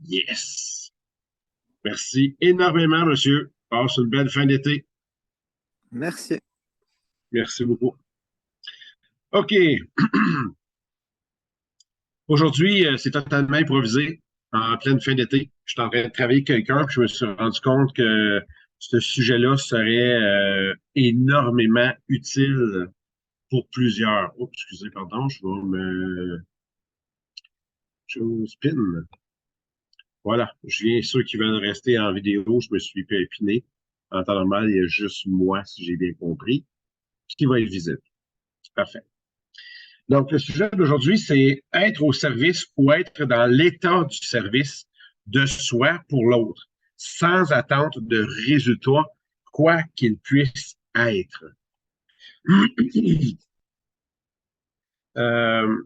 Yes! Merci énormément, monsieur. Passe une belle fin d'été. Merci. Merci beaucoup. OK. Aujourd'hui, c'est totalement improvisé, en pleine fin d'été. Je suis en train de travailler avec quelqu'un, puis je me suis rendu compte que ce sujet-là serait énormément utile pour plusieurs. Oh, excusez, pardon, je me spin. Voilà, je viens, ceux qui veulent rester en vidéo, je me suis épiné. En temps normal, il y a juste moi, si j'ai bien compris, qui va être visible. Parfait. Donc, le sujet d'aujourd'hui, c'est être au service ou être dans l'état du service de soi pour l'autre, sans attente de résultat, quoi qu'il puisse être. Euh,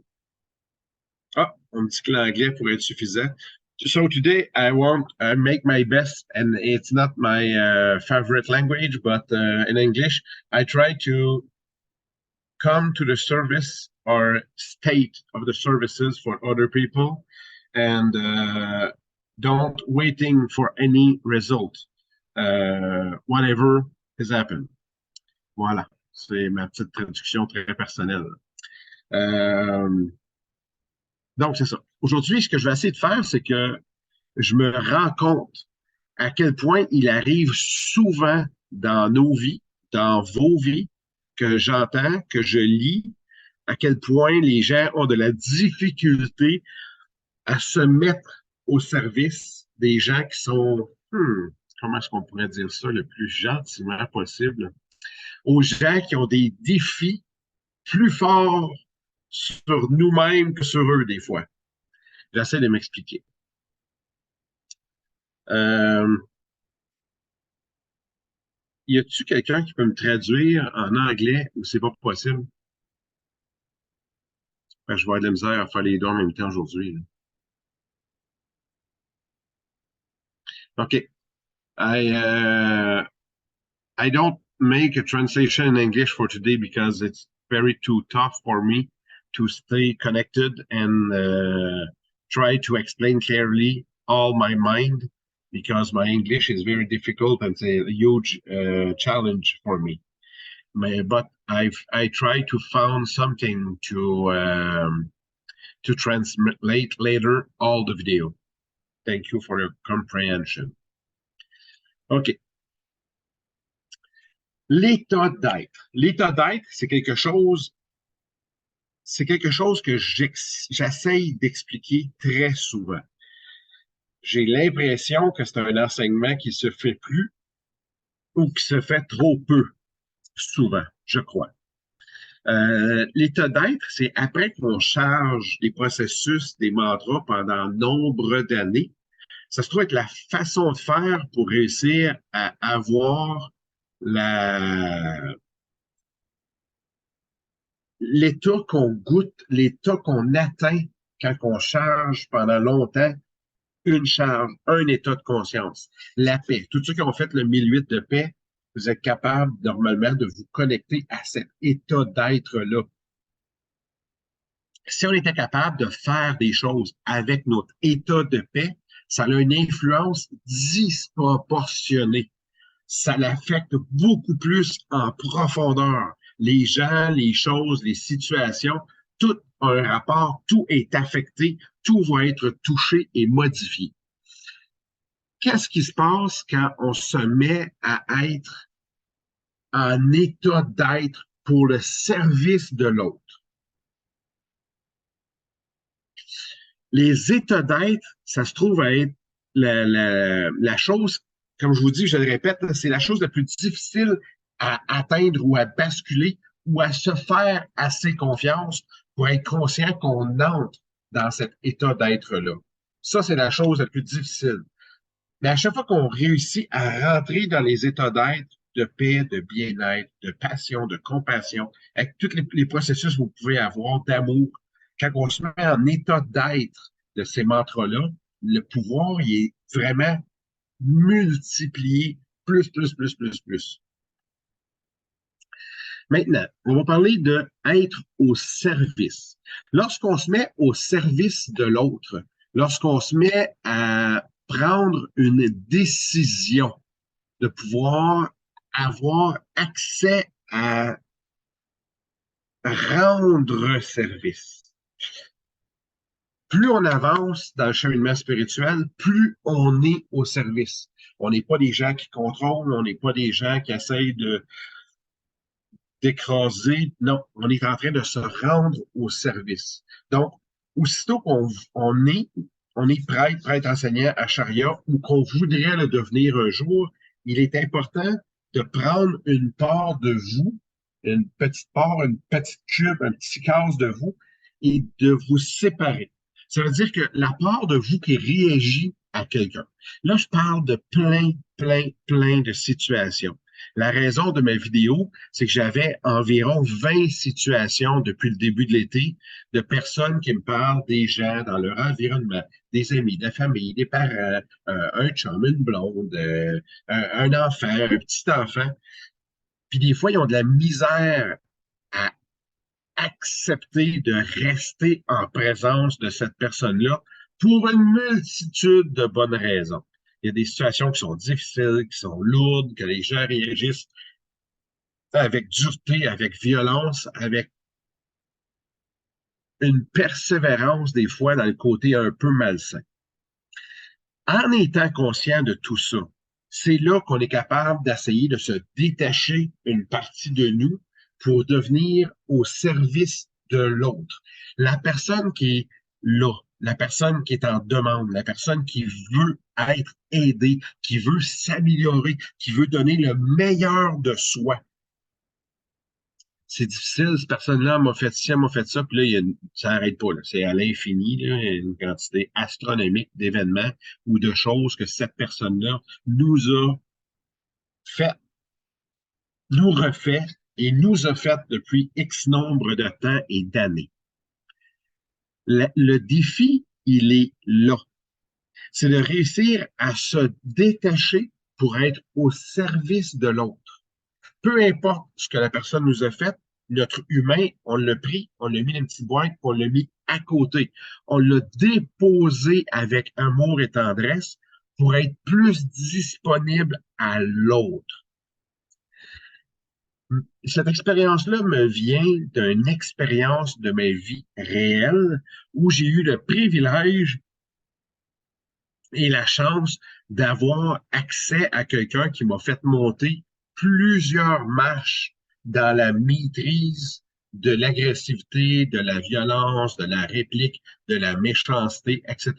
on me dit que l'anglais pourrait être suffisant. So today I want to make my best, and it's not my favorite language, but in English, I try to come to the service or state of the services for other people and don't waiting for any result, whatever has happened. Voilà, c'est ma petite traduction très personnelle. Donc, c'est ça. Aujourd'hui, ce que je vais essayer de faire, c'est que je me rends compte à quel point il arrive souvent dans nos vies, dans vos vies, que j'entends, que je lis, à quel point les gens ont de la difficulté à se mettre au service des gens qui sont, comment est-ce qu'on pourrait dire ça le plus gentiment possible, aux gens qui ont des défis plus forts sur nous-mêmes que sur eux des fois. J'essaie de m'expliquer. Y a-t-il quelqu'un qui peut me traduire en anglais ou c'est pas possible? Ben, je vais avoir de la misère à faire les deux en même temps aujourd'hui. OK. I don't make a translation in English for today because it's very too tough for me to stay connected and try to explain clearly all my mind because my English is very difficult and it's a huge challenge for me. But I try to find something to translate later all the video. Thank you for your comprehension. OK. L'état d'être. L'état d'être, c'est quelque chose que j'essaye d'expliquer très souvent. J'ai l'impression que c'est un enseignement qui se fait plus ou qui se fait trop peu, souvent, je crois. L'état d'être, c'est après qu'on charge des processus, des mantras pendant nombre d'années, ça se trouve être la façon de faire pour réussir à avoir l'état qu'on goûte, l'état qu'on atteint quand on charge pendant longtemps une charge, un état de conscience, la paix. Tous ceux qui ont fait le 1008 de paix, vous êtes capable normalement de vous connecter à cet état d'être-là. Si on était capable de faire des choses avec notre état de paix, ça a une influence disproportionnée. Ça l'affecte beaucoup plus en profondeur. Les gens, les choses, les situations, tout a un rapport, tout est affecté, tout va être touché et modifié. Qu'est-ce qui se passe quand on se met à être en état d'être pour le service de l'autre? Les états d'être, ça se trouve à être la chose, comme je vous dis, je le répète, c'est la chose la plus difficile à atteindre ou à basculer ou à se faire assez confiance pour être conscient qu'on entre dans cet état d'être-là. Ça, c'est la chose la plus difficile. Mais à chaque fois qu'on réussit à rentrer dans les états d'être, de paix, de bien-être, de passion, de compassion, avec tous les processus que vous pouvez avoir d'amour, quand on se met en état d'être de ces mantras-là, le pouvoir, il est vraiment multiplié plus, plus, plus, plus, plus. Maintenant, on va parler de être au service. Lorsqu'on se met au service de l'autre, lorsqu'on se met à prendre une décision, de pouvoir avoir accès à rendre service. Plus on avance dans le cheminement spirituel, plus on est au service. On n'est pas des gens qui contrôlent, on n'est pas des gens qui essayent d'écraser. Non, on est en train de se rendre au service. Donc, aussitôt on est prêtre enseignant à Charia ou qu'on voudrait le devenir un jour, il est important de prendre une part de vous, une petite part, une petite cube, un petit casse de vous et de vous séparer. Ça veut dire que la part de vous qui réagit à quelqu'un. Là, je parle de plein de situations. La raison de ma vidéo, c'est que j'avais environ 20 situations depuis le début de l'été de personnes qui me parlent des gens dans leur environnement, des amis, de la famille, des parents, un chum, une blonde, un enfant, un petit enfant. Puis des fois, ils ont de la misère à accepter de rester en présence de cette personne-là pour une multitude de bonnes raisons. Il y a des situations qui sont difficiles, qui sont lourdes, que les gens réagissent avec dureté, avec violence, avec une persévérance des fois dans le côté un peu malsain. En étant conscient de tout ça, c'est là qu'on est capable d'essayer de se détacher une partie de nous pour devenir au service de l'autre. La personne qui est là, la personne qui est en demande, la personne qui veut être aidée, qui veut s'améliorer, qui veut donner le meilleur de soi. C'est difficile, cette personne-là m'a fait ci, elle m'a fait ça, puis là, ça n'arrête pas. C'est à l'infini, là, il y a une quantité astronomique d'événements ou de choses que cette personne-là nous a fait, nous refait et nous a fait depuis X nombre de temps et d'années. Le défi, il est là. C'est de réussir à se détacher pour être au service de l'autre. Peu importe ce que la personne nous a fait, notre humain, on l'a pris, on l'a mis dans une petite boîte, on l'a mis à côté. On l'a déposé avec amour et tendresse pour être plus disponible à l'autre. Cette expérience-là me vient d'une expérience de ma vie réelle où j'ai eu le privilège et la chance d'avoir accès à quelqu'un qui m'a fait monter plusieurs marches dans la maîtrise de l'agressivité, de la violence, de la réplique, de la méchanceté, etc.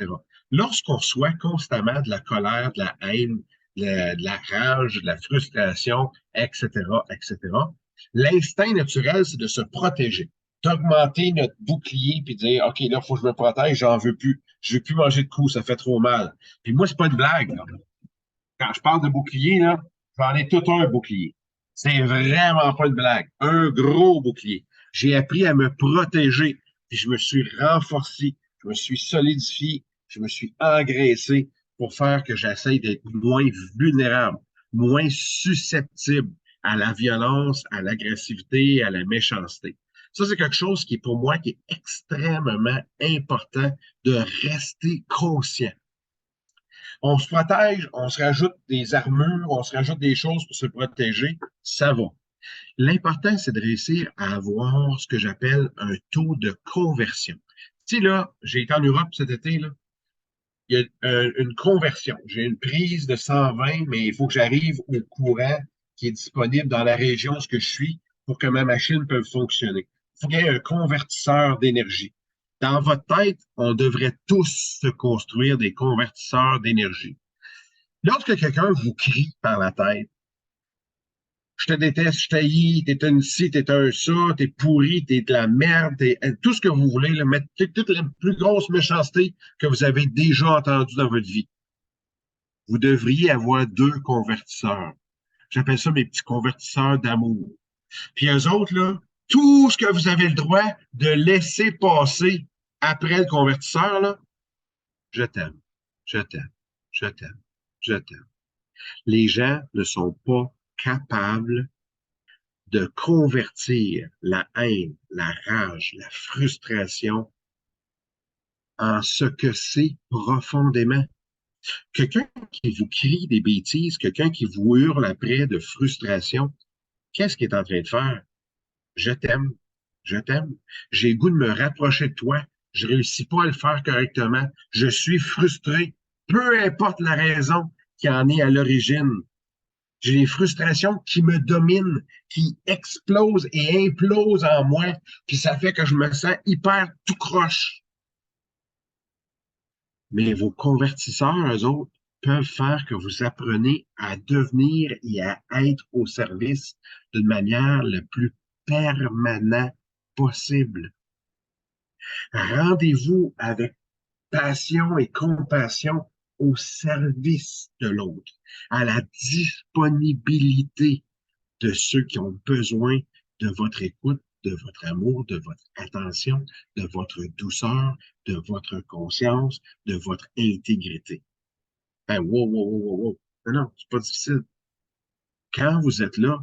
Lorsqu'on reçoit constamment de la colère, de la haine, de la rage, de la frustration, etc., etc., l'instinct naturel, c'est de se protéger, d'augmenter notre bouclier puis dire, OK, là, il faut que je me protège, j'en veux plus. Je veux plus manger de coups, ça fait trop mal. Puis moi, c'est pas une blague, là. Quand je parle de bouclier, là, j'en ai tout un bouclier. C'est vraiment pas une blague. Un gros bouclier. J'ai appris à me protéger, puis je me suis renforcé, je me suis solidifié, je me suis engraissé pour faire que j'essaye d'être moins vulnérable, moins susceptible à la violence, à l'agressivité, à la méchanceté. Ça, c'est quelque chose qui, pour moi, qui est extrêmement important de rester conscient. On se protège, on se rajoute des armures, on se rajoute des choses pour se protéger, ça va. L'important, c'est de réussir à avoir ce que j'appelle un taux de conversion. Tu sais, là, j'ai été en Europe cet été, là, il y a une conversion. J'ai une prise de 120, mais il faut que j'arrive au courant qui est disponible dans la région où je suis pour que ma machine puisse fonctionner. Il faut qu'il y ait un convertisseur d'énergie. Dans votre tête, on devrait tous se construire des convertisseurs d'énergie. Lorsque quelqu'un vous crie par la tête, je te déteste, je t'haïs, t'es une ci, t'es un ça, t'es pourri, t'es de la merde, t'es tout ce que vous voulez, là, mettre toute la plus grosse méchanceté que vous avez déjà entendue dans votre vie. Vous devriez avoir deux convertisseurs. J'appelle ça mes petits convertisseurs d'amour. Puis eux autres, là, tout ce que vous avez le droit de laisser passer après le convertisseur, là, je t'aime, je t'aime, je t'aime, je t'aime. Les gens ne sont pas capables de convertir la haine, la rage, la frustration en ce que c'est profondément. Quelqu'un qui vous crie des bêtises, quelqu'un qui vous hurle après de frustration, qu'est-ce qu'il est en train de faire? Je t'aime, je t'aime. J'ai le goût de me rapprocher de toi. Je réussis pas à le faire correctement. Je suis frustré. Peu importe la raison qui en est à l'origine. J'ai des frustrations qui me dominent, qui explosent et implosent en moi, puis ça fait que je me sens hyper tout croche. Mais vos convertisseurs, eux autres, peuvent faire que vous apprenez à devenir et à être au service d'une manière la plus permanente possible. Rendez-vous avec passion et compassion au service de l'autre, à la disponibilité de ceux qui ont besoin de votre écoute, de votre amour, de votre attention, de votre douceur, de votre conscience, de votre intégrité. Hey, wow, wow, wow, wow, wow. Non, non, c'est pas difficile. Quand vous êtes là,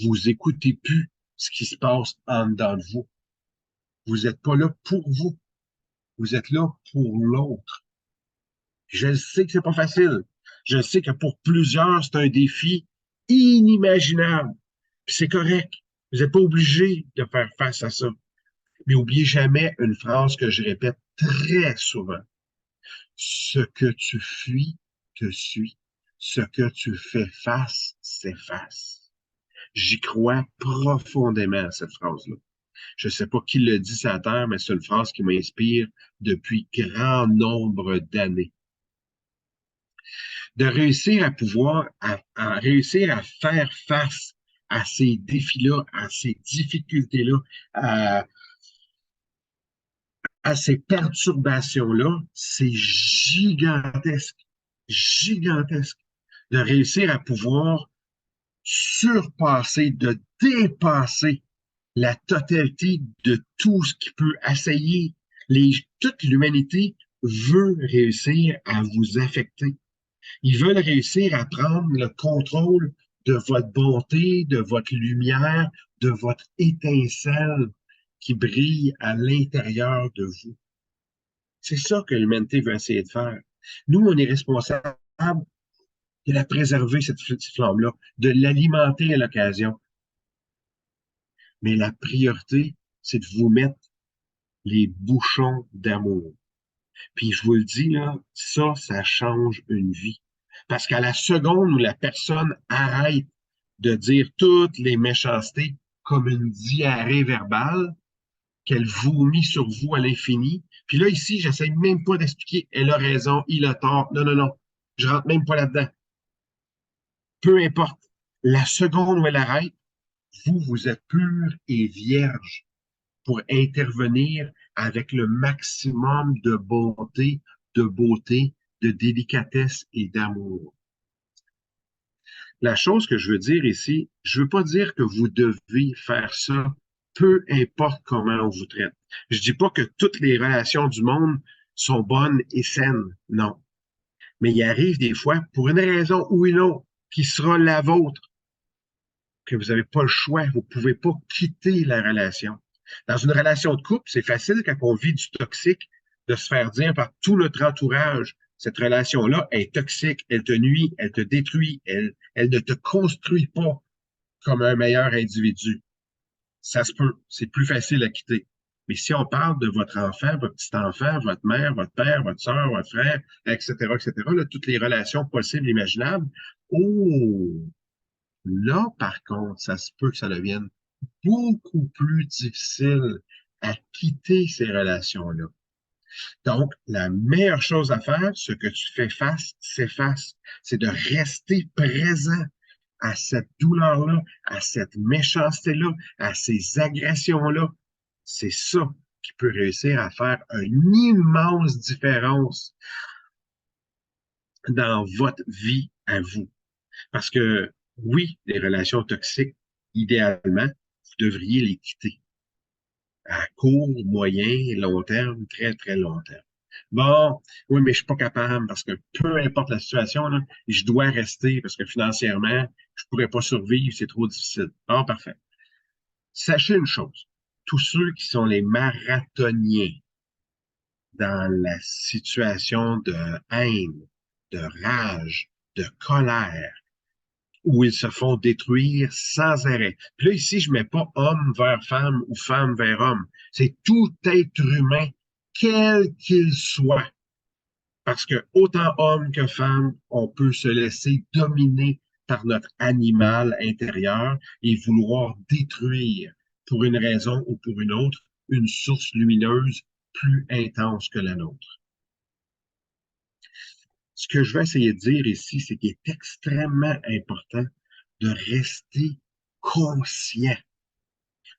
vous écoutez plus ce qui se passe en dedans de vous. Vous n'êtes pas là pour vous. Vous êtes là pour l'autre. Je sais que c'est pas facile. Je sais que pour plusieurs, c'est un défi inimaginable. Puis c'est correct. Vous n'êtes pas obligé de faire face à ça. Mais n'oubliez jamais une phrase que je répète très souvent. Ce que tu fuis te suit. Ce que tu fais face s'efface. J'y crois profondément à cette phrase-là. Je ne sais pas qui le dit sur la terre, mais c'est une phrase qui m'inspire depuis grand nombre d'années. De réussir à pouvoir, à réussir à faire face à ces défis-là, à ces difficultés-là, à ces perturbations-là, c'est gigantesque, gigantesque. De réussir à pouvoir surpasser, de dépasser la totalité de tout ce qui peut assaillir. Toute l'humanité veut réussir à vous affecter. Ils veulent réussir à prendre le contrôle de votre bonté, de votre lumière, de votre étincelle qui brille à l'intérieur de vous. C'est ça que l'humanité veut essayer de faire. Nous, on est responsable de la préserver, cette flamme-là, de l'alimenter à l'occasion. Mais la priorité, c'est de vous mettre les bouchons d'amour. Puis je vous le dis, là, ça change une vie. Parce qu'à la seconde où la personne arrête de dire toutes les méchancetés comme une diarrhée verbale, qu'elle vomit sur vous à l'infini, puis là, ici, j'essaie même pas d'expliquer, elle a raison, il a tort. Non, non, non. Je rentre même pas là-dedans. Peu importe. La seconde où elle arrête, vous êtes pur et vierge pour intervenir avec le maximum de bonté, de beauté, de délicatesse et d'amour. La chose que je veux dire ici, je veux pas dire que vous devez faire ça, peu importe comment on vous traite. Je dis pas que toutes les relations du monde sont bonnes et saines, non. Mais il arrive des fois, pour une raison ou une autre, qui sera la vôtre, que vous n'avez pas le choix, vous ne pouvez pas quitter la relation. Dans une relation de couple, c'est facile quand on vit du toxique de se faire dire par tout notre entourage, cette relation-là est toxique, elle te nuit, elle te détruit, elle ne te construit pas comme un meilleur individu. Ça se peut, c'est plus facile à quitter. Mais si on parle de votre enfant, votre petit-enfant, votre mère, votre père, votre soeur, votre frère, etc., là, toutes les relations possibles, imaginables, oh, là, par contre, ça se peut que ça devienne beaucoup plus difficile à quitter ces relations-là. Donc, la meilleure chose à faire, ce que tu fais face, s'efface. C'est de rester présent à cette douleur-là, à cette méchanceté-là, à ces agressions-là. C'est ça qui peut réussir à faire une immense différence dans votre vie à vous. Parce que oui, les relations toxiques, idéalement, vous devriez les quitter à court, moyen, long terme, très, très long terme. Bon, oui, mais je suis pas capable parce que peu importe la situation, là, je dois rester parce que financièrement, je pourrais pas survivre, c'est trop difficile. Ah, parfait. Sachez une chose, tous ceux qui sont les marathoniens dans la situation de haine, de rage, de colère, où ils se font détruire sans arrêt. Puis là, ici, je mets pas homme vers femme ou femme vers homme. C'est tout être humain, quel qu'il soit. Parce que autant homme que femme, on peut se laisser dominer par notre animal intérieur et vouloir détruire, pour une raison ou pour une autre, une source lumineuse plus intense que la nôtre. Ce que je vais essayer de dire ici, c'est qu'il est extrêmement important de rester conscient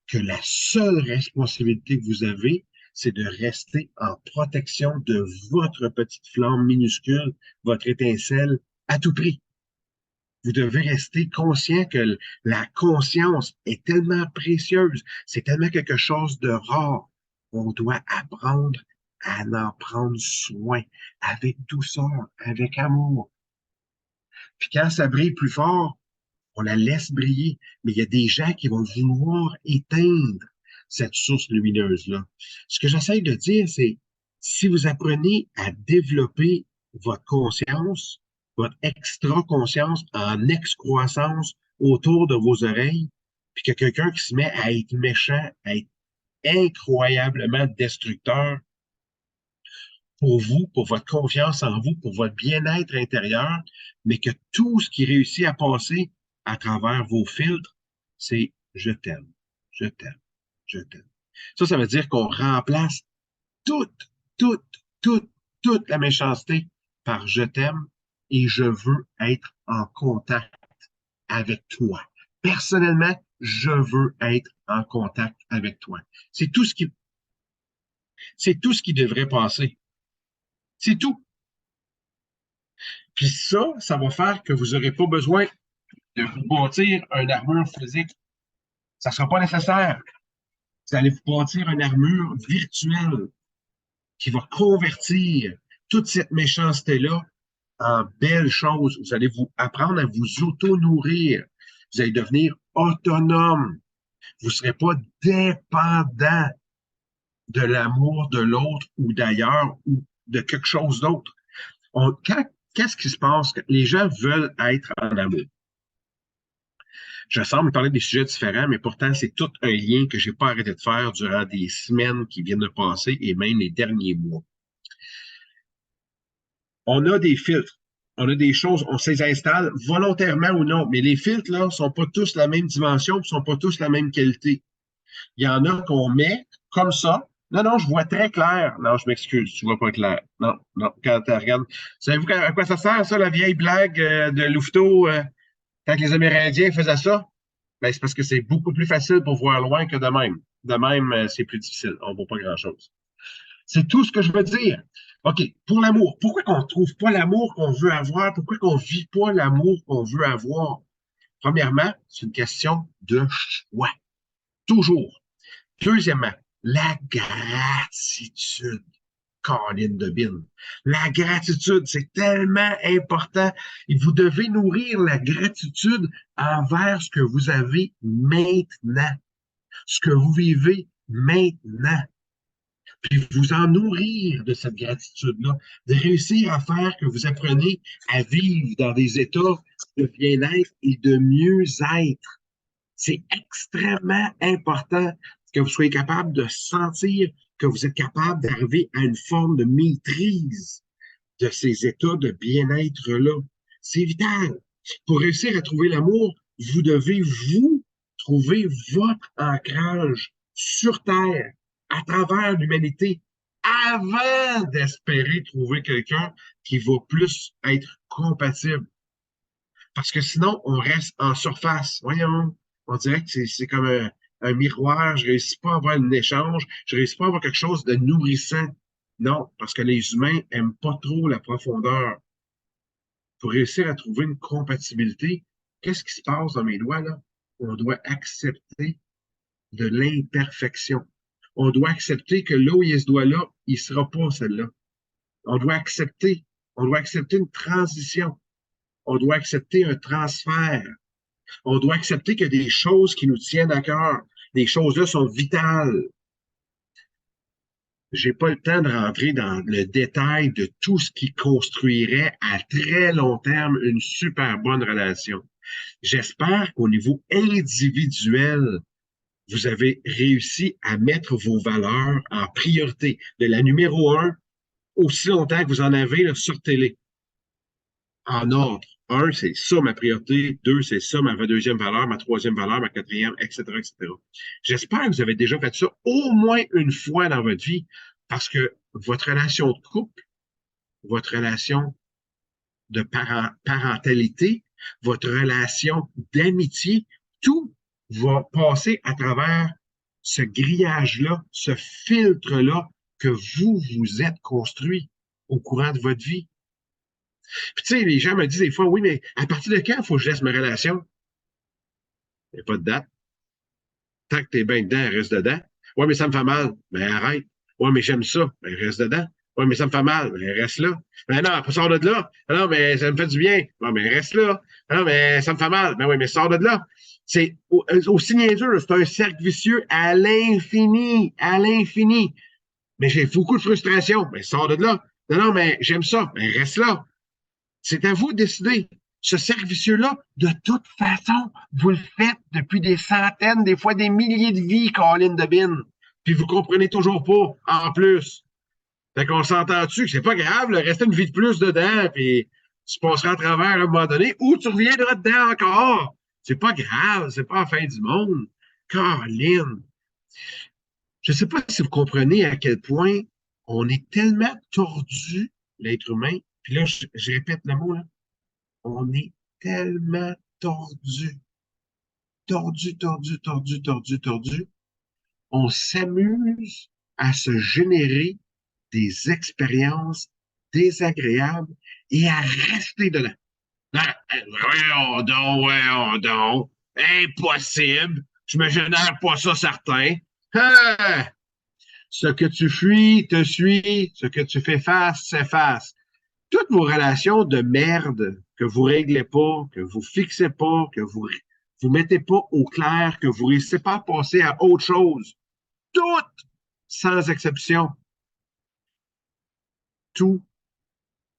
que la seule responsabilité que vous avez, c'est de rester en protection de votre petite flamme minuscule, votre étincelle, à tout prix. Vous devez rester conscient que la conscience est tellement précieuse, c'est tellement quelque chose de rare. On doit apprendre à en prendre soin avec douceur, avec amour. Puis quand ça brille plus fort, on la laisse briller. Mais il y a des gens qui vont vouloir éteindre cette source lumineuse-là. Ce que j'essaie de dire, c'est si vous apprenez à développer votre conscience, votre extra-conscience en excroissance autour de vos oreilles, puis que quelqu'un qui se met à être méchant, à être incroyablement destructeur pour vous, pour votre confiance en vous, pour votre bien-être intérieur, mais que tout ce qui réussit à passer à travers vos filtres, c'est je t'aime, je t'aime, je t'aime. Ça veut dire qu'on remplace toute, toute, toute, toute la méchanceté par je t'aime et je veux être en contact avec toi. Personnellement, je veux être en contact avec toi. C'est tout ce qui devrait passer. C'est tout. Puis ça va faire que vous n'aurez pas besoin de vous bâtir une armure physique. Ça ne sera pas nécessaire. Vous allez vous bâtir une armure virtuelle qui va convertir toute cette méchanceté-là en belles choses. Vous allez vous apprendre à vous auto-nourrir. Vous allez devenir autonome. Vous ne serez pas dépendant de l'amour de l'autre ou d'ailleurs ou de quelque chose d'autre. Qu'est-ce qui se passe? Les gens veulent être en amour. Je semble parler des sujets différents, mais pourtant, c'est tout un lien que je n'ai pas arrêté de faire durant des semaines qui viennent de passer et même les derniers mois. On a des filtres, on a des choses, on les installe volontairement ou non, mais les filtres, là, sont pas tous la même dimension, ne sont pas tous la même qualité. Il y en a qu'on met comme ça. Non, non, je vois très clair. Non, je m'excuse, tu vois pas clair. Non, non, quand tu regardes. Savez-vous à quoi ça sert, ça, la vieille blague de Louveteau, quand les Amérindiens faisaient ça? Ben, c'est parce que c'est beaucoup plus facile pour voir loin que de même. De même, c'est plus difficile. On ne voit pas grand-chose. C'est tout ce que je veux dire. OK, pour l'amour. Pourquoi qu'on ne trouve pas l'amour qu'on veut avoir? Pourquoi qu'on ne vit pas l'amour qu'on veut avoir? Premièrement, c'est une question de choix. Toujours. Deuxièmement, la gratitude. Caroline de Bin. La gratitude, c'est tellement important. Et vous devez nourrir la gratitude envers ce que vous avez maintenant, ce que vous vivez maintenant. Puis vous en nourrir de cette gratitude-là, de réussir à faire que vous apprenez à vivre dans des états de bien-être et de mieux-être. C'est extrêmement important que vous soyez capable de sentir que vous êtes capable d'arriver à une forme de maîtrise de ces états de bien-être-là. C'est vital. Pour réussir à trouver l'amour, vous devez, vous, trouver votre ancrage sur Terre, à travers l'humanité, avant d'espérer trouver quelqu'un qui va plus être compatible. Parce que sinon, on reste en surface. Voyons, on dirait que c'est comme un miroir. Je ne réussis pas à avoir un échange. Je ne réussis pas à avoir quelque chose de nourrissant. Non, parce que les humains n'aiment pas trop la profondeur. Pour réussir à trouver une compatibilité, qu'est-ce qui se passe dans mes doigts, là? On doit accepter de l'imperfection. On doit accepter que là où il y a ce doigt-là, il ne sera pas celle-là. On doit accepter. On doit accepter une transition. On doit accepter un transfert. On doit accepter qu'il y a des choses qui nous tiennent à cœur. Les choses-là sont vitales. j'ai pas le temps de rentrer dans le détail de tout ce qui construirait à très long terme une super bonne relation. J'espère qu'au niveau individuel, vous avez réussi à mettre vos valeurs en priorité. De la numéro un, aussi longtemps que vous en avez, là, sortez-les en ordre. Un, c'est ça ma priorité. Deux, c'est ça ma deuxième valeur, ma troisième valeur, ma quatrième, etc., etc. J'espère que vous avez déjà fait ça au moins une fois dans votre vie parce que votre relation de couple, votre relation de parentalité, votre relation d'amitié, tout va passer à travers ce grillage-là, ce filtre-là que vous vous êtes construit au courant de votre vie. Puis, tu sais, les gens me disent des fois, oui, mais à partir de quand il faut que je laisse ma relation? Il n'y a pas de date. Tant que tu es bien dedans, reste dedans. Ouais, mais ça me fait mal. Ben, arrête. Ouais, mais j'aime ça. Ben, reste dedans. Ouais, mais ça me fait mal. Ben, reste là. Ben, non, sors de là. Ben, non, mais ça me fait du bien. Ouais, mais reste là. Ben, non, mais ça me fait mal. Ben, oui, mais sors de là. C'est aussi niaiseux. C'est un cercle vicieux à l'infini. À l'infini. Mais j'ai beaucoup de frustration. Ben, sors de là. Non, non, mais j'aime ça. Ben, reste là. C'est à vous de décider. Ce cercle vicieux-là, de toute façon, vous le faites depuis des centaines, des fois des milliers de vies, Colin de Bin. Puis vous comprenez toujours pas, en plus. Fait qu'on s'entend-tu que c'est pas grave, là, rester une vie de plus dedans, puis tu passeras à travers à un moment donné, ou tu reviendras dedans encore. C'est pas grave, c'est pas la fin du monde. Colin. Je sais pas si vous comprenez à quel point on est tellement tordu, l'être humain, puis là, je répète le mot, là, on est tellement tordu, tordu, tordu, tordu, tordu, tordu. On s'amuse à se générer des expériences désagréables et à rester dedans. Voyons donc. Impossible. Je me génère pas ça, certain. Ah! Ce que tu fuis te suit. Ce que tu fais face s'efface. Toutes vos relations de merde que vous réglez pas, que vous fixez pas, que vous mettez pas au clair, que vous réussissez pas à passer à autre chose, toutes, sans exception, tout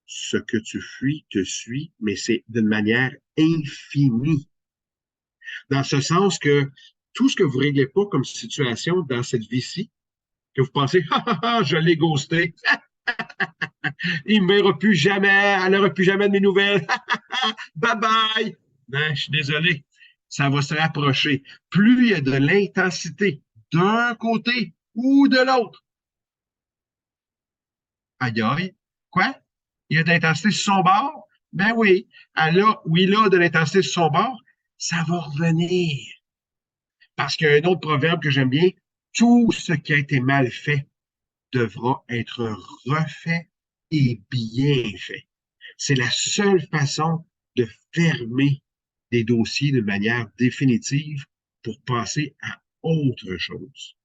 ce que tu fuis te suit, mais c'est d'une manière infinie. Dans ce sens que tout ce que vous réglez pas comme situation dans cette vie-ci, que vous pensez, je l'ai ghosté, il ne verra plus jamais, elle n'aura plus jamais de mes nouvelles, bye bye. Non, je suis désolé. Ça va se rapprocher. Plus il y a de l'intensité d'un côté ou de l'autre. Aïe aïe. Quoi? Il y a de l'intensité sur son bord? Ben oui. Oui, là, de l'intensité sur son bord, ça va revenir. Parce qu'il y a un autre proverbe que j'aime bien. Tout ce qui a été mal fait devra être refait et bien fait. C'est la seule façon de fermer des dossiers de manière définitive pour passer à autre chose.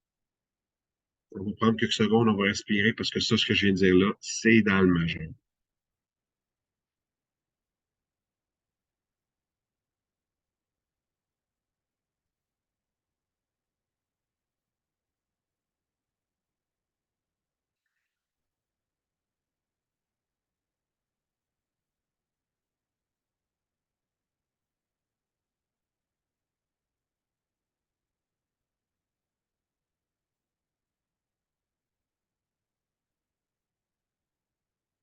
On va prendre quelques secondes, on va respirer parce que ça, ce que je viens de dire là, c'est dans le majeur.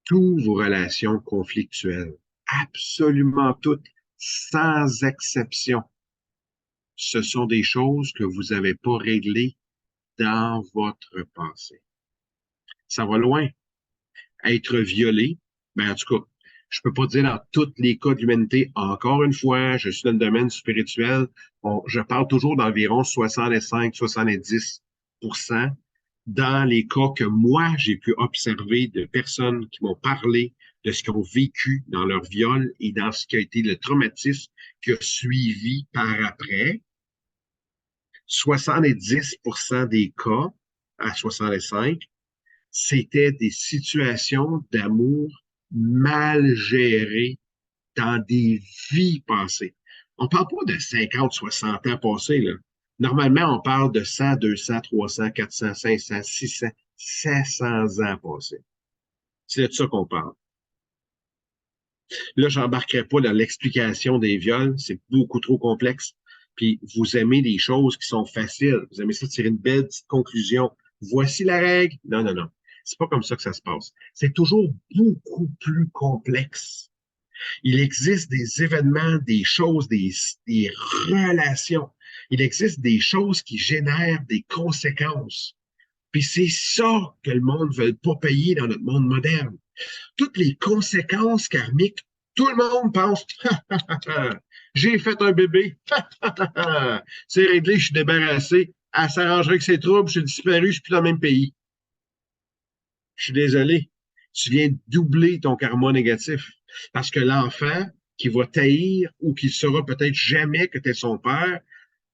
Toutes vos relations conflictuelles, absolument toutes, sans exception, ce sont des choses que vous n'avez pas réglées dans votre passé. Ça va loin. Être violé, ben en tout cas, je peux pas dire dans tous les cas de l'humanité, encore une fois, je suis dans le domaine spirituel, je parle toujours d'environ 65-70% dans les cas que moi, j'ai pu observer de personnes qui m'ont parlé de ce qu'ils ont vécu dans leur viol et dans ce qui a été le traumatisme qui a suivi par après. 70% des cas à 65, c'était des situations d'amour mal gérées dans des vies passées. On ne parle pas de 50, 60 ans passés, là. Normalement, on parle de 100, 200, 300, 400, 500, 600, 700 ans passés. C'est de ça qu'on parle. Là, j'embarquerai pas dans l'explication des viols, c'est beaucoup trop complexe. Puis vous aimez des choses qui sont faciles. Vous aimez ça tirer une belle petite conclusion. Voici la règle. Non, non, non. C'est pas comme ça que ça se passe. C'est toujours beaucoup plus complexe. Il existe des événements, des choses, des relations. Il existe des choses qui génèrent des conséquences. Puis c'est ça que le monde ne veut pas payer dans notre monde moderne. Toutes les conséquences karmiques, tout le monde pense, j'ai fait un bébé, c'est réglé, je suis débarrassé, elle s'arrangerait avec ses troubles, je suis disparu, je suis plus dans le même pays. Je suis désolé, tu viens de doubler ton karma négatif. Parce que l'enfant qui va taillir ou qui ne saura peut-être jamais que tu es son père,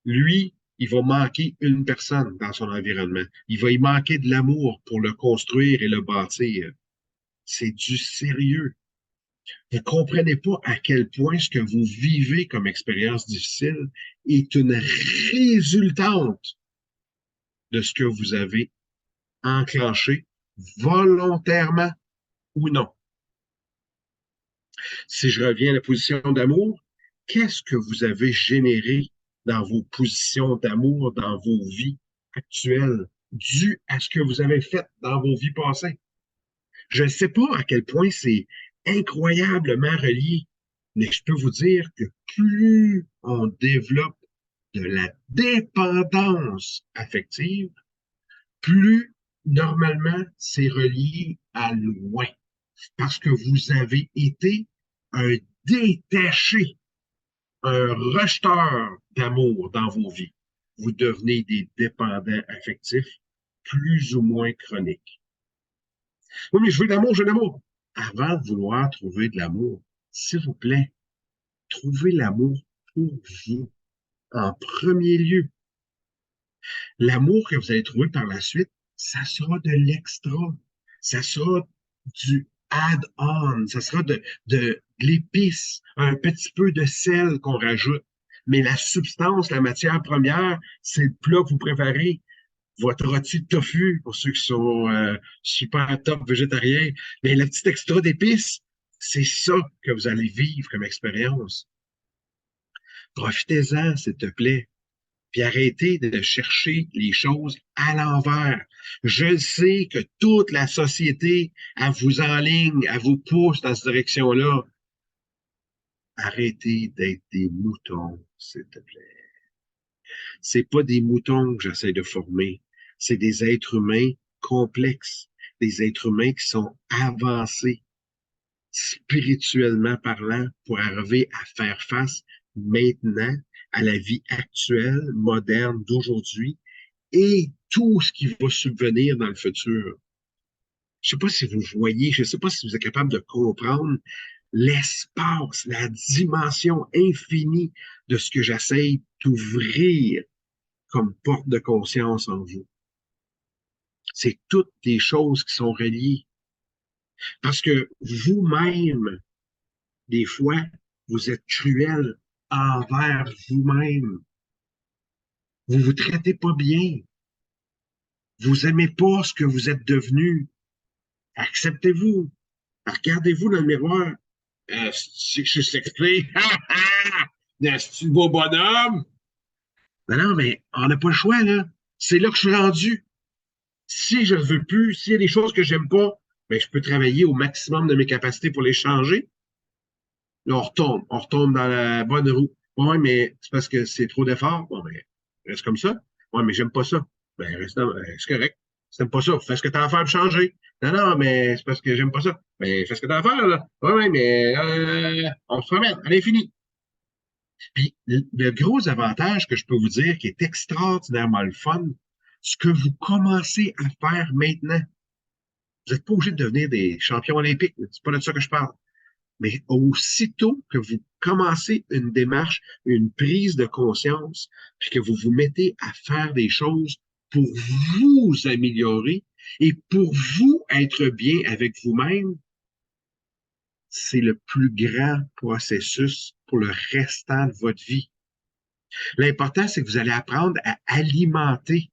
lui, il va manquer une personne dans son environnement. Il va y manquer de l'amour pour le construire et le bâtir. C'est du sérieux. Vous ne comprenez pas à quel point ce que vous vivez comme expérience difficile est une résultante de ce que vous avez enclenché volontairement ou non. Si je reviens à la position d'amour, qu'est-ce que vous avez généré dans vos positions d'amour, dans vos vies actuelles, dû à ce que vous avez fait dans vos vies passées? Je ne sais pas à quel point c'est incroyablement relié, mais je peux vous dire que plus on développe de la dépendance affective, plus normalement c'est relié à loin, parce que vous avez été un détaché, un rejeteur d'amour dans vos vies. Vous devenez des dépendants affectifs plus ou moins chroniques. Oui, mais je veux de l'amour, je veux de l'amour. Avant de vouloir trouver de l'amour, s'il vous plaît, trouvez l'amour pour vous en premier lieu. L'amour que vous allez trouver par la suite, ça sera de l'extra. Ça sera du add-on. Ça sera de l'épice, un petit peu de sel qu'on rajoute. Mais la substance, la matière première, c'est le plat que vous préparez. Votre rôti de tofu, pour ceux qui sont super top végétariens. Mais le petit extra d'épices, c'est ça que vous allez vivre comme expérience. Profitez-en, s'il te plaît. Puis arrêtez de chercher les choses à l'envers. Je sais que toute la société, elle vous enligne, elle vous pousse dans cette direction-là. Arrêtez d'être des moutons, s'il te plaît. C'est pas des moutons que j'essaie de former. C'est des êtres humains complexes, des êtres humains qui sont avancés, spirituellement parlant, pour arriver à faire face maintenant à la vie actuelle, moderne d'aujourd'hui et tout ce qui va subvenir dans le futur. Je ne sais pas si vous voyez, je ne sais pas si vous êtes capable de comprendre l'espace, la dimension infinie de ce que j'essaie d'ouvrir comme porte de conscience en vous. C'est toutes des choses qui sont reliées. Parce que vous-même, des fois, vous êtes cruel envers vous-même. Vous vous traitez pas bien. Vous aimez pas ce que vous êtes devenu. Acceptez-vous. Regardez-vous dans le miroir. C'est que je suis sexy. C'est-tu beau bonhomme? Non, non, mais on n'a pas le choix, là. C'est là que je suis rendu. Si je ne veux plus, s'il y a des choses que j'aime pas, ben, je peux travailler au maximum de mes capacités pour les changer. Là, on retombe dans la bonne roue. Ouais, mais c'est parce que c'est trop d'efforts. Bon, ben, reste comme ça. Ouais, mais j'aime pas ça. Ben, reste, c'est correct. Si t'aimes pas ça, fais ce que t'as à faire pour changer. Non, non, mais c'est parce que j'aime pas ça. Ben, fais ce que t'as à faire, là. Ouais, ouais, mais on se promène. Allez, fini. Puis, le gros avantage que je peux vous dire, qui est extraordinairement le fun, ce que vous commencez à faire maintenant, vous n'êtes pas obligé de devenir des champions olympiques. C'est pas de ça que je parle. Mais aussitôt que vous commencez une démarche, une prise de conscience, puis que vous vous mettez à faire des choses pour vous améliorer et pour vous être bien avec vous-même, c'est le plus grand processus pour le restant de votre vie. L'important, c'est que vous allez apprendre à alimenter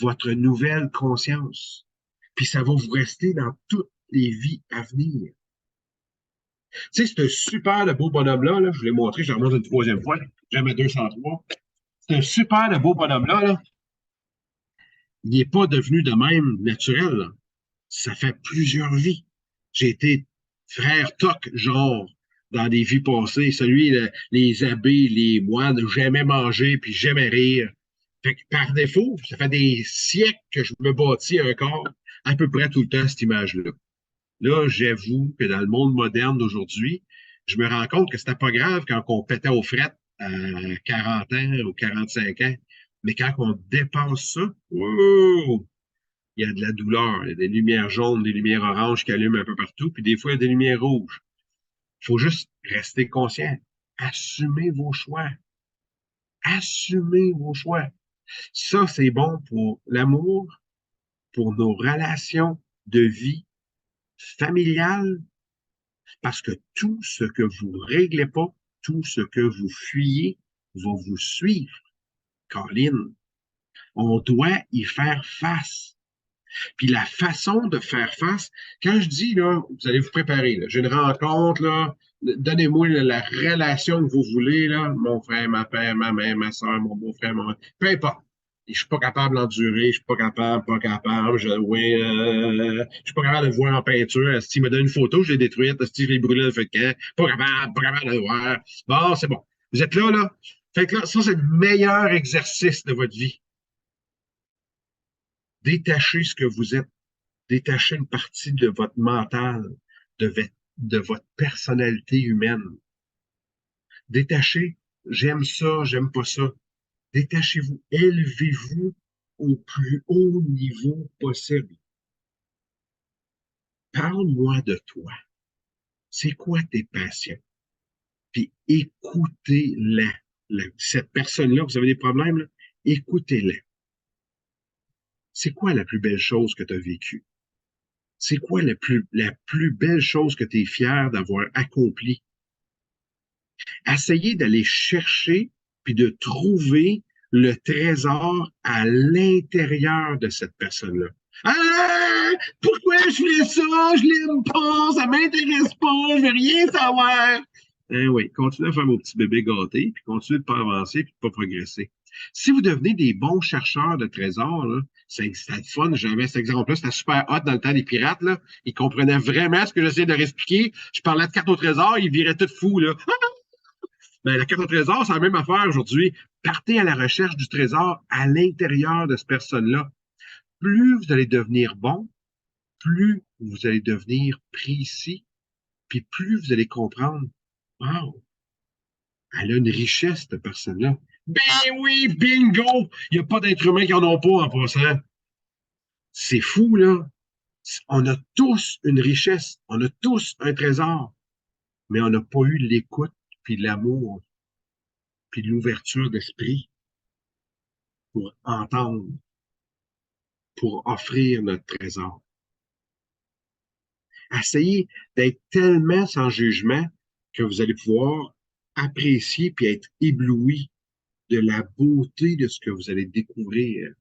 votre nouvelle conscience. Puis ça va vous rester dans toutes les vies à venir. Tu sais, c'est un super de beau bonhomme-là, là, je vous l'ai montré, je le remonte une troisième fois, j'aime à 203. C'est un super de beau bonhomme-là, là. Il n'est pas devenu de même naturel, là. Ça fait plusieurs vies. J'ai été frère toc, genre, dans des vies passées. Celui, les abbés, les moines, j'aimais manger, puis j'aimais rire. Fait que par défaut, ça fait des siècles que je me bâtis un corps à peu près tout le temps cette image-là. Là, j'avoue que dans le monde moderne d'aujourd'hui, je me rends compte que c'était pas grave quand on pétait aux frettes à 40 ans ou 45 ans. Mais quand on dépasse ça, wow, il y a de la douleur. Il y a des lumières jaunes, des lumières oranges qui allument un peu partout, puis des fois, il y a des lumières rouges. Il faut juste rester conscient. Assumez vos choix. Assumez vos choix. Ça, c'est bon pour l'amour, pour nos relations de vie familiale, parce que tout ce que vous ne réglez pas, tout ce que vous fuyez, va vous suivre. Colin, on doit y faire face. Puis la façon de faire face, quand je dis, là, vous allez vous préparer, là, j'ai une rencontre, là, donnez-moi là, la relation que vous voulez, là, mon frère, ma père, ma mère, ma soeur, mon beau-frère, peu importe. Et je suis pas capable d'endurer, je suis pas capable, je suis pas capable de le voir en peinture. Si me donne une photo, je l'ai détruite, si je l'ai brûlée le feu de camp, pas capable de le voir. Bon, c'est bon. Vous êtes là, là. Fait que là, ça, c'est le meilleur exercice de votre vie. Détachez ce que vous êtes. Détachez une partie de votre mental, de, de votre personnalité humaine. Détachez, j'aime ça, j'aime pas ça. Détachez-vous, élevez-vous au plus haut niveau possible. Parle-moi de toi. C'est quoi tes passions? Puis écoutez-la. Cette personne-là, vous avez des problèmes, là? Écoutez-la. C'est quoi la plus belle chose que tu as vécue? C'est quoi la plus belle chose que tu es fier d'avoir accomplie? Essayez d'aller chercher puis de trouver le trésor à l'intérieur de cette personne-là. Ah! Pourquoi je fais ça? Je l'aime pas, ça m'intéresse pas, je veux rien savoir. Eh oui, continuez à faire vos petits bébés gâtés, puis continuez de ne pas avancer, puis de ne pas progresser. Si vous devenez des bons chercheurs de trésors, c'est fun. J'avais cet exemple-là, c'était super hot dans le temps des pirates. Là. Ils comprenaient vraiment ce que j'essayais de leur expliquer. Je parlais de carte au trésor, ils viraient tout fous. Là. Ben, la carte au trésor, c'est la même affaire aujourd'hui. Partez à la recherche du trésor à l'intérieur de cette personne-là. Plus vous allez devenir bon, plus vous allez devenir précis, puis plus vous allez comprendre, wow, elle a une richesse, cette personne-là. Ben oui, bingo! Il n'y a pas d'être humain qui n'en ont pas en passant. C'est fou, là. On a tous une richesse, on a tous un trésor, mais on n'a pas eu l'écoute, puis l'amour, puis l'ouverture d'esprit pour entendre, pour offrir notre trésor. Essayez d'être tellement sans jugement que vous allez pouvoir apprécier puis être ébloui de la beauté de ce que vous allez découvrir.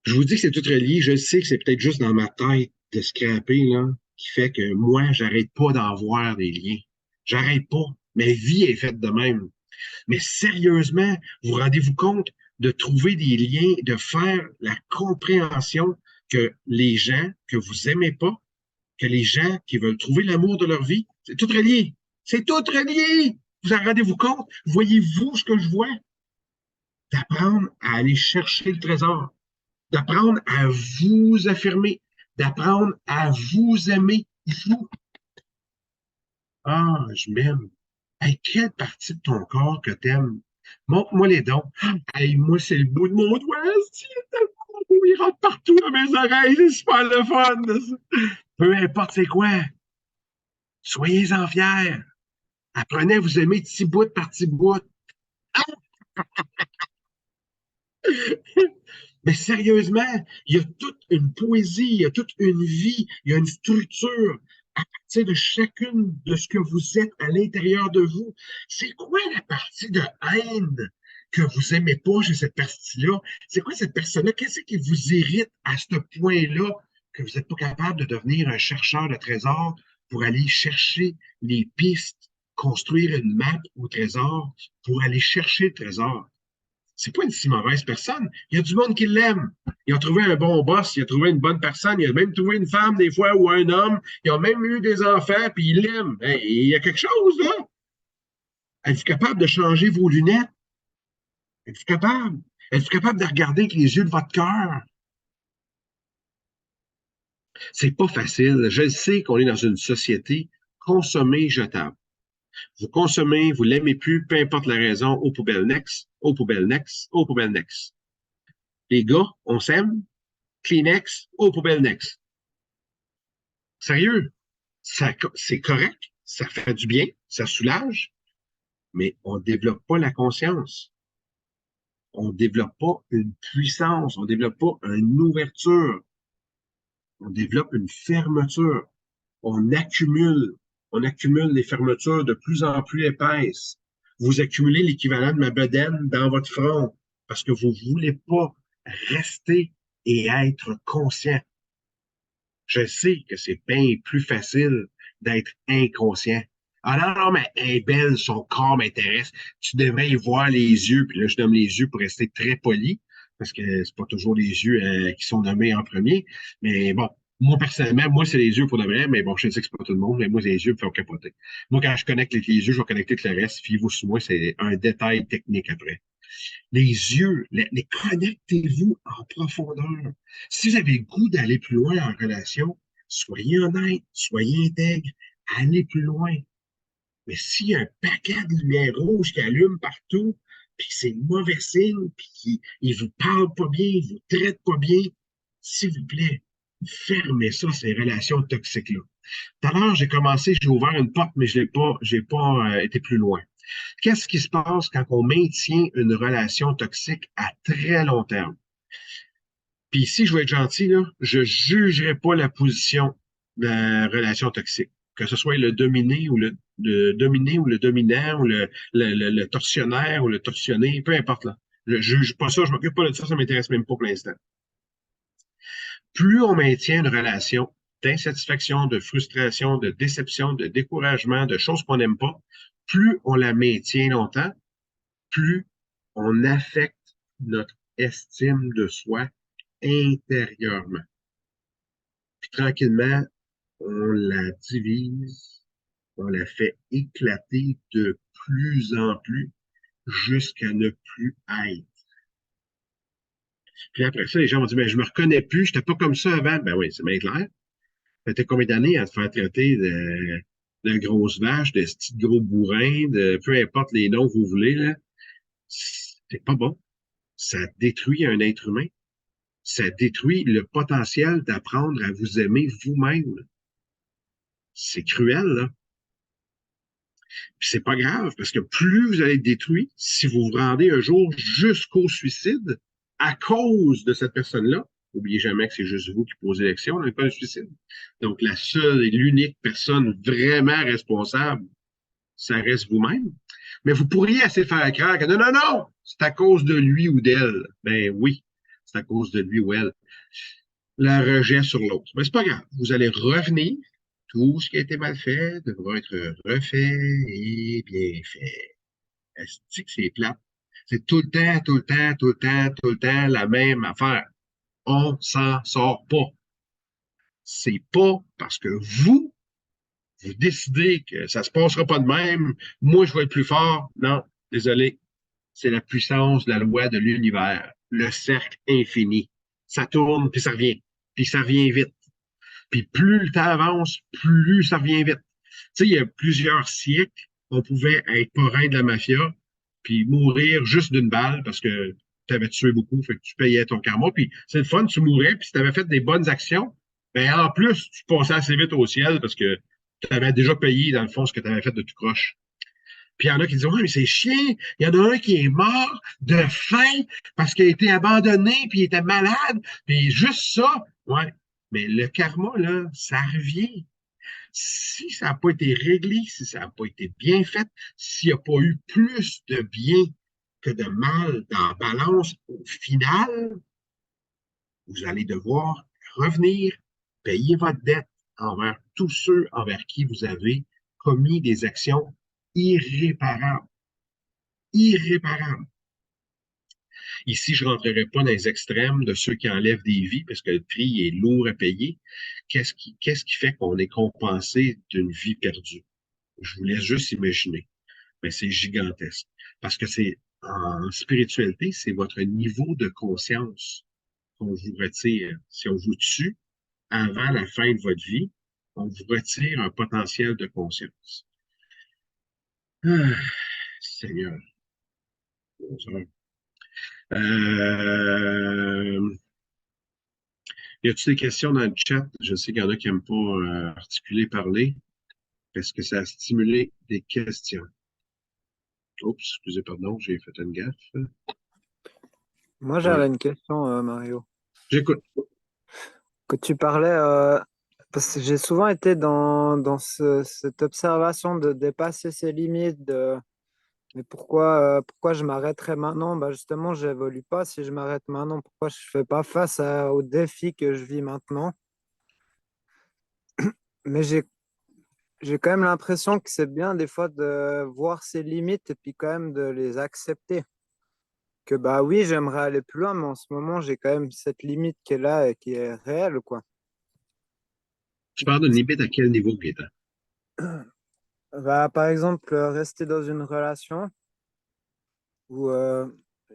Je vous dis que c'est tout relié. Je sais que c'est peut-être juste dans ma tête de scraper, là, qui fait que moi, j'arrête pas d'en voir des liens. J'arrête pas. Ma vie est faite de même. Mais sérieusement, vous rendez-vous compte de trouver des liens, de faire la compréhension que les gens que vous aimez pas, que les gens qui veulent trouver l'amour de leur vie, c'est tout relié. C'est tout relié. Vous en rendez-vous compte? Voyez-vous ce que je vois? D'apprendre à aller chercher le trésor, d'apprendre à vous affirmer, d'apprendre à vous aimer, vous. Ah, je m'aime. Hey, quelle partie de ton corps que t'aimes? Montre-moi les dons. Hey, moi, c'est le bout de mon doigt. Il rentre partout dans mes oreilles. C'est super le fun. Peu importe c'est quoi. Soyez-en fiers. Apprenez à vous aimer petit bout par petit bout. Mais sérieusement, il y a toute une poésie, il y a toute une vie, il y a une structure à partir de chacune de ce que vous êtes à l'intérieur de vous. C'est quoi la partie de haine que vous aimez pas chez cette partie-là? C'est quoi cette personne-là? Qu'est-ce qui vous irrite à ce point-là que vous n'êtes pas capable de devenir un chercheur de trésors pour aller chercher les pistes, construire une map au trésor pour aller chercher le trésor? C'est pas une si mauvaise personne. Il y a du monde qui l'aime. Il a trouvé un bon boss, il a trouvé une bonne personne, il a même trouvé une femme des fois ou un homme, il a même eu des enfants, puis il l'aime. Hey, il y a quelque chose, là. Êtes-vous capable de changer vos lunettes? Êtes-vous capable? Êtes-vous capable de regarder avec les yeux de votre cœur? C'est pas facile. Je sais qu'on est dans une société consommée jetable. Vous consommez, vous l'aimez plus, peu importe la raison, aux poubelles next, aux poubelles next, aux poubelles next. Les gars, on s'aime, Kleenex, aux poubelles next. Sérieux, c'est correct, ça fait du bien, ça soulage, mais on ne développe pas la conscience. On ne développe pas une puissance, on ne développe pas une ouverture, on développe une fermeture. On accumule, on accumule les fermetures de plus en plus épaisses. Vous accumulez l'équivalent de ma bedaine dans votre front parce que vous ne voulez pas rester et être conscient. Je sais que c'est bien plus facile d'être inconscient. Ah non, non, mais elle est belle, son corps m'intéresse. Tu devrais y voir les yeux. Puis là, je nomme les yeux pour rester très poli, parce que c'est pas toujours les yeux qui sont nommés en premier. Mais bon, moi, personnellement, moi, c'est les yeux pour de vrai, mais bon, je sais que c'est pas tout le monde, mais moi, les yeux me font capoter. Moi, quand je connecte les yeux, je vais connecter tout le reste. Fiez-vous sur moi, c'est un détail technique après. Les yeux, les connectez-vous en profondeur. Si vous avez le goût d'aller plus loin en relation, soyez honnête, soyez intègre, allez plus loin. Mais s'il y a un paquet de lumière rouge qui allume partout, puis c'est mauvais signe, puis qu'il ne vous parle pas bien, il vous traite pas bien, s'il vous plaît, fermez ça, ces relations toxiques-là. Tout à l'heure, j'ai ouvert une porte, mais je n'ai pas été plus loin. Qu'est-ce qui se passe quand on maintient une relation toxique à très long terme? Puis ici, je vais être gentil, là, je ne jugerai pas la position de la relation toxique. Que ce soit le dominé ou le dominé ou le dominant ou le tortionnaire ou le torsionné, peu importe là. Je ne juge pas ça, je ne m'occupe pas de ça, ça ne m'intéresse même pas pour l'instant. Plus on maintient une relation d'insatisfaction, de frustration, de déception, de découragement, de choses qu'on n'aime pas, plus on la maintient longtemps, plus on affecte notre estime de soi intérieurement. Puis tranquillement, on la divise, on la fait éclater de plus en plus jusqu'à ne plus être. Puis après ça, les gens vont dire, mais je me reconnais plus, j'étais pas comme ça avant. Ben oui, c'est bien clair. Ça fait combien d'années à te faire traiter de grosse vache, de petit gros bourrin, de peu importe les noms que vous voulez, là. C'est pas bon. Ça détruit un être humain. Ça détruit le potentiel d'apprendre à vous aimer vous-même. C'est cruel, là. Puis c'est pas grave, parce que plus vous allez être détruit, si vous vous rendez un jour jusqu'au suicide à cause de cette personne-là, n'oubliez jamais que c'est juste vous qui posez l'élection, pas le suicide. Donc, la seule et l'unique personne vraiment responsable, ça reste vous-même. Mais vous pourriez assez faire croire que non, non, non, c'est à cause de lui ou d'elle. Ben oui, c'est à cause de lui ou elle. La rejet sur l'autre. Mais c'est pas grave. Vous allez revenir. Tout ce qui a été mal fait devra être refait et bien fait. Est-ce que c'est plate? C'est tout le temps, tout le temps, tout le temps, tout le temps la même affaire. On s'en sort pas. C'est pas parce que vous décidez que ça se passera pas de même, moi je vais être plus fort. Non, désolé. C'est la puissance de la loi de l'univers, le cercle infini. Ça tourne, puis ça revient. Puis ça revient vite. Puis plus le temps avance, plus ça revient vite. Tu sais, il y a plusieurs siècles, on pouvait être parrain de la mafia, puis mourir juste d'une balle parce que tu avais tué beaucoup, fait que tu payais ton karma. Puis c'est le fun, tu mourais, puis si tu avais fait des bonnes actions, ben en plus, tu passais assez vite au ciel parce que tu avais déjà payé, dans le fond, ce que tu avais fait de tout croche. Puis il y en a qui disent, ouais, mais c'est chiant. Il y en a un qui est mort de faim parce qu'il a été abandonné, puis il était malade. Puis juste ça, ouais. Mais le karma, là, ça revient. Si ça n'a pas été réglé, si ça n'a pas été bien fait, s'il n'y a pas eu plus de bien que de mal dans la balance. Au final, vous allez devoir revenir, payer votre dette envers tous ceux envers qui vous avez commis des actions irréparables. Irréparables. Ici, je ne rentrerai pas dans les extrêmes de ceux qui enlèvent des vies parce que le prix est lourd à payer. Qu'est-ce qui fait qu'on est compensé d'une vie perdue? Je vous laisse juste imaginer. Mais c'est gigantesque. Parce que c'est en spiritualité, c'est votre niveau de conscience qu'on vous retire. Si on vous tue avant la fin de votre vie, on vous retire un potentiel de conscience. Ah, Seigneur. Euh, y a-t-il des questions dans le chat? Je sais qu'il y en a qui n'aiment pas articuler, parler, parce que ça a stimulé des questions. Oups, excusez, pardon, j'ai fait une gaffe. Moi, Oui, j'avais une question, Mario. j'écoute. Que tu parlais, parce que j'ai souvent été dans cette observation de dépasser ses limites, mais pourquoi je m'arrêterais maintenant? Bah justement, je n'évolue pas. Si je m'arrête maintenant, pourquoi je ne fais pas face aux défis que je vis maintenant? Mais j'ai quand même l'impression que c'est bien des fois de voir ses limites et puis quand même de les accepter. Que bah oui, j'aimerais aller plus loin, mais en ce moment, j'ai quand même cette limite qui est là et qui est réelle, quoi. Tu parles d'une limite à quel niveau, Gaëtan? Bah, par exemple, rester dans une relation où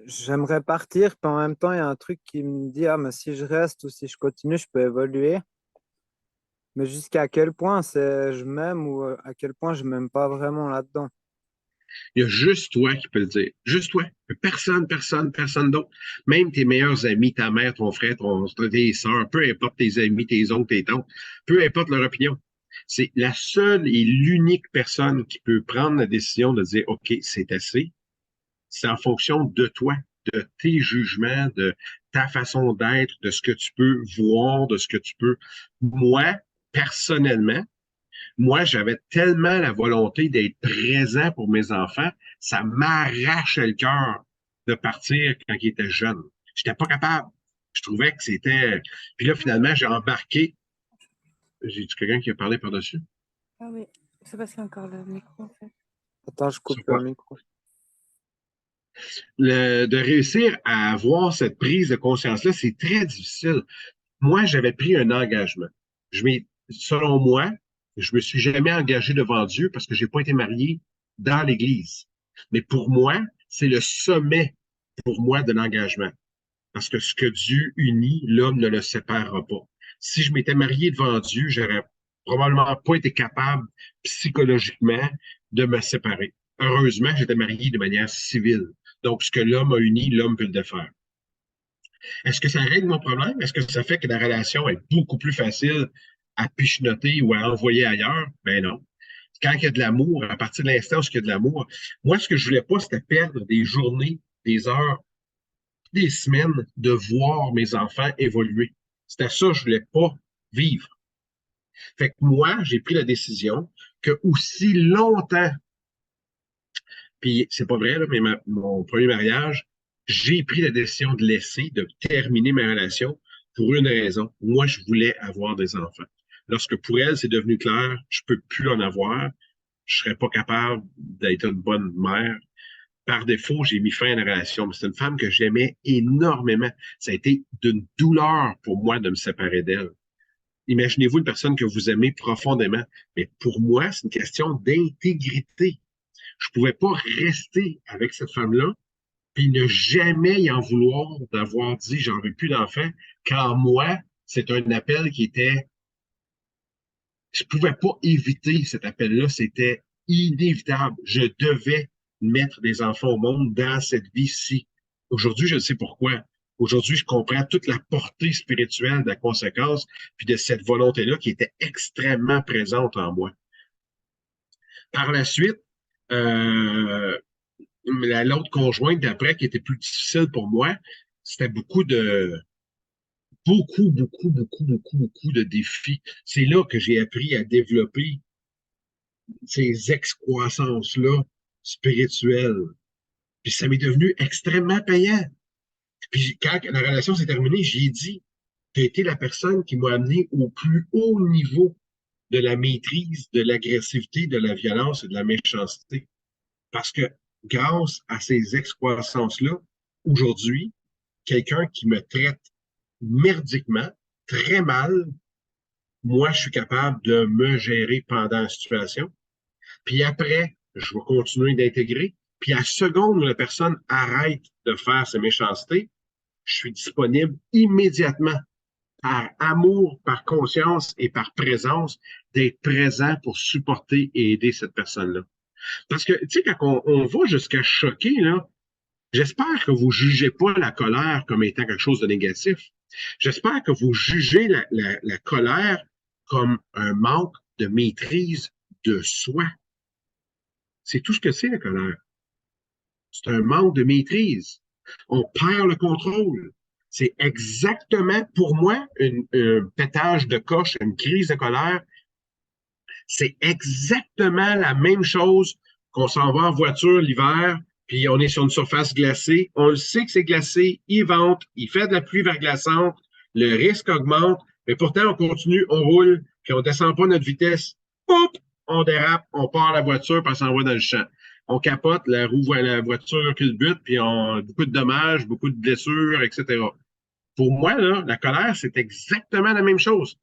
j'aimerais partir, puis en même temps, il y a un truc qui me dit, ah, mais si je reste ou si je continue, je peux évoluer. Mais jusqu'à quel point je m'aime ou à quel point je m'aime pas vraiment là-dedans. Il y a juste toi qui peux le dire. Juste toi. Personne, personne, personne d'autre. Même tes meilleurs amis, ta mère, ton frère, tes soeurs, peu importe tes amis, tes oncles, tes tantes, peu importe leur opinion. C'est la seule et l'unique personne qui peut prendre la décision de dire, OK, c'est assez. C'est en fonction de toi, de tes jugements, de ta façon d'être, de ce que tu peux voir, de ce que tu peux. Moi, personnellement, moi, j'avais tellement la volonté d'être présent pour mes enfants, ça m'arrachait le cœur de partir quand ils étaient jeunes. J'étais pas capable. Je trouvais que c'était. Puis là, finalement, j'ai embarqué. J'ai dit quelqu'un qui a parlé par-dessus. Ah oui, c'est parce qu'il y a encore le micro, en fait. Attends, je Sur coupe le quoi? micro. De réussir à avoir cette prise de conscience-là, c'est très difficile. Moi, j'avais pris un engagement. Selon moi, je me suis jamais engagé devant Dieu parce que j'ai pas été marié dans l'Église. Mais pour moi, c'est le sommet pour moi de l'engagement. Parce que ce que Dieu unit, l'homme ne le séparera pas. Si je m'étais marié devant Dieu, j'aurais probablement pas été capable psychologiquement de me séparer. Heureusement, j'étais marié de manière civile. Donc, ce que l'homme a uni, l'homme peut le défaire. Est-ce que ça règle mon problème? Est-ce que ça fait que la relation est beaucoup plus facile à pichenoter ou à envoyer ailleurs? Ben non. Quand il y a de l'amour, à partir de l'instant où il y a de l'amour, moi, ce que je voulais pas, c'était perdre des journées, des heures, des semaines de voir mes enfants évoluer. C'était ça que je voulais pas vivre. Fait que moi, j'ai pris la décision que aussi longtemps, puis c'est pas vrai, là, mais mon premier mariage, j'ai pris la décision de laisser, de terminer ma relation pour une raison. Moi, je voulais avoir des enfants. Lorsque pour elle, c'est devenu clair, je peux plus en avoir, je serais pas capable d'être une bonne mère. Par défaut, j'ai mis fin à la relation. Mais c'est une femme que j'aimais énormément. Ça a été d'une douleur pour moi de me séparer d'elle. Imaginez-vous une personne que vous aimez profondément. Mais pour moi, c'est une question d'intégrité. Je pouvais pas rester avec cette femme-là puis ne jamais y en vouloir d'avoir dit j'en veux plus d'enfants, quand moi, c'est un appel qui était. Je pouvais pas éviter cet appel-là, c'était inévitable. Je devais mettre des enfants au monde dans cette vie-ci. Aujourd'hui, je sais pourquoi. Aujourd'hui, je comprends toute la portée spirituelle de la conséquence, puis de cette volonté-là qui était extrêmement présente en moi. Par la suite, euh, l'autre conjointe d'après qui était plus difficile pour moi, c'était beaucoup de défis. C'est là que j'ai appris à développer ces excroissances-là spirituelles. Puis ça m'est devenu extrêmement payant. Puis quand la relation s'est terminée, j'ai dit, tu as été la personne qui m'a amené au plus haut niveau de la maîtrise, de l'agressivité, de la violence et de la méchanceté. Parce que grâce à ces excroissances-là, aujourd'hui, quelqu'un qui me traite merdiquement, très mal, moi, je suis capable de me gérer pendant la situation. Puis après, je vais continuer d'intégrer. Puis à la seconde où la personne arrête de faire ses méchancetés, je suis disponible immédiatement par amour, par conscience et par présence d'être présent pour supporter et aider cette personne-là. Parce que, tu sais, quand on va jusqu'à choquer, là, j'espère que vous ne jugez pas la colère comme étant quelque chose de négatif. J'espère que vous jugez la colère comme un manque de maîtrise de soi. C'est tout ce que c'est, la colère. C'est un manque de maîtrise. On perd le contrôle. C'est exactement, pour moi, un pétage de coche, une crise de colère. C'est exactement la même chose qu'on s'en va en voiture l'hiver, puis on est sur une surface glacée. On le sait que c'est glacé, il vente, il fait de la pluie verglaçante, le risque augmente, mais pourtant on continue, on roule, puis on descend pas notre vitesse. Hop! On dérape, on part la voiture, puis on s'en va dans le champ. On capote, la voiture culbute, puis on a beaucoup de dommages, beaucoup de blessures, etc. Pour moi, là, la colère, c'est exactement la même chose.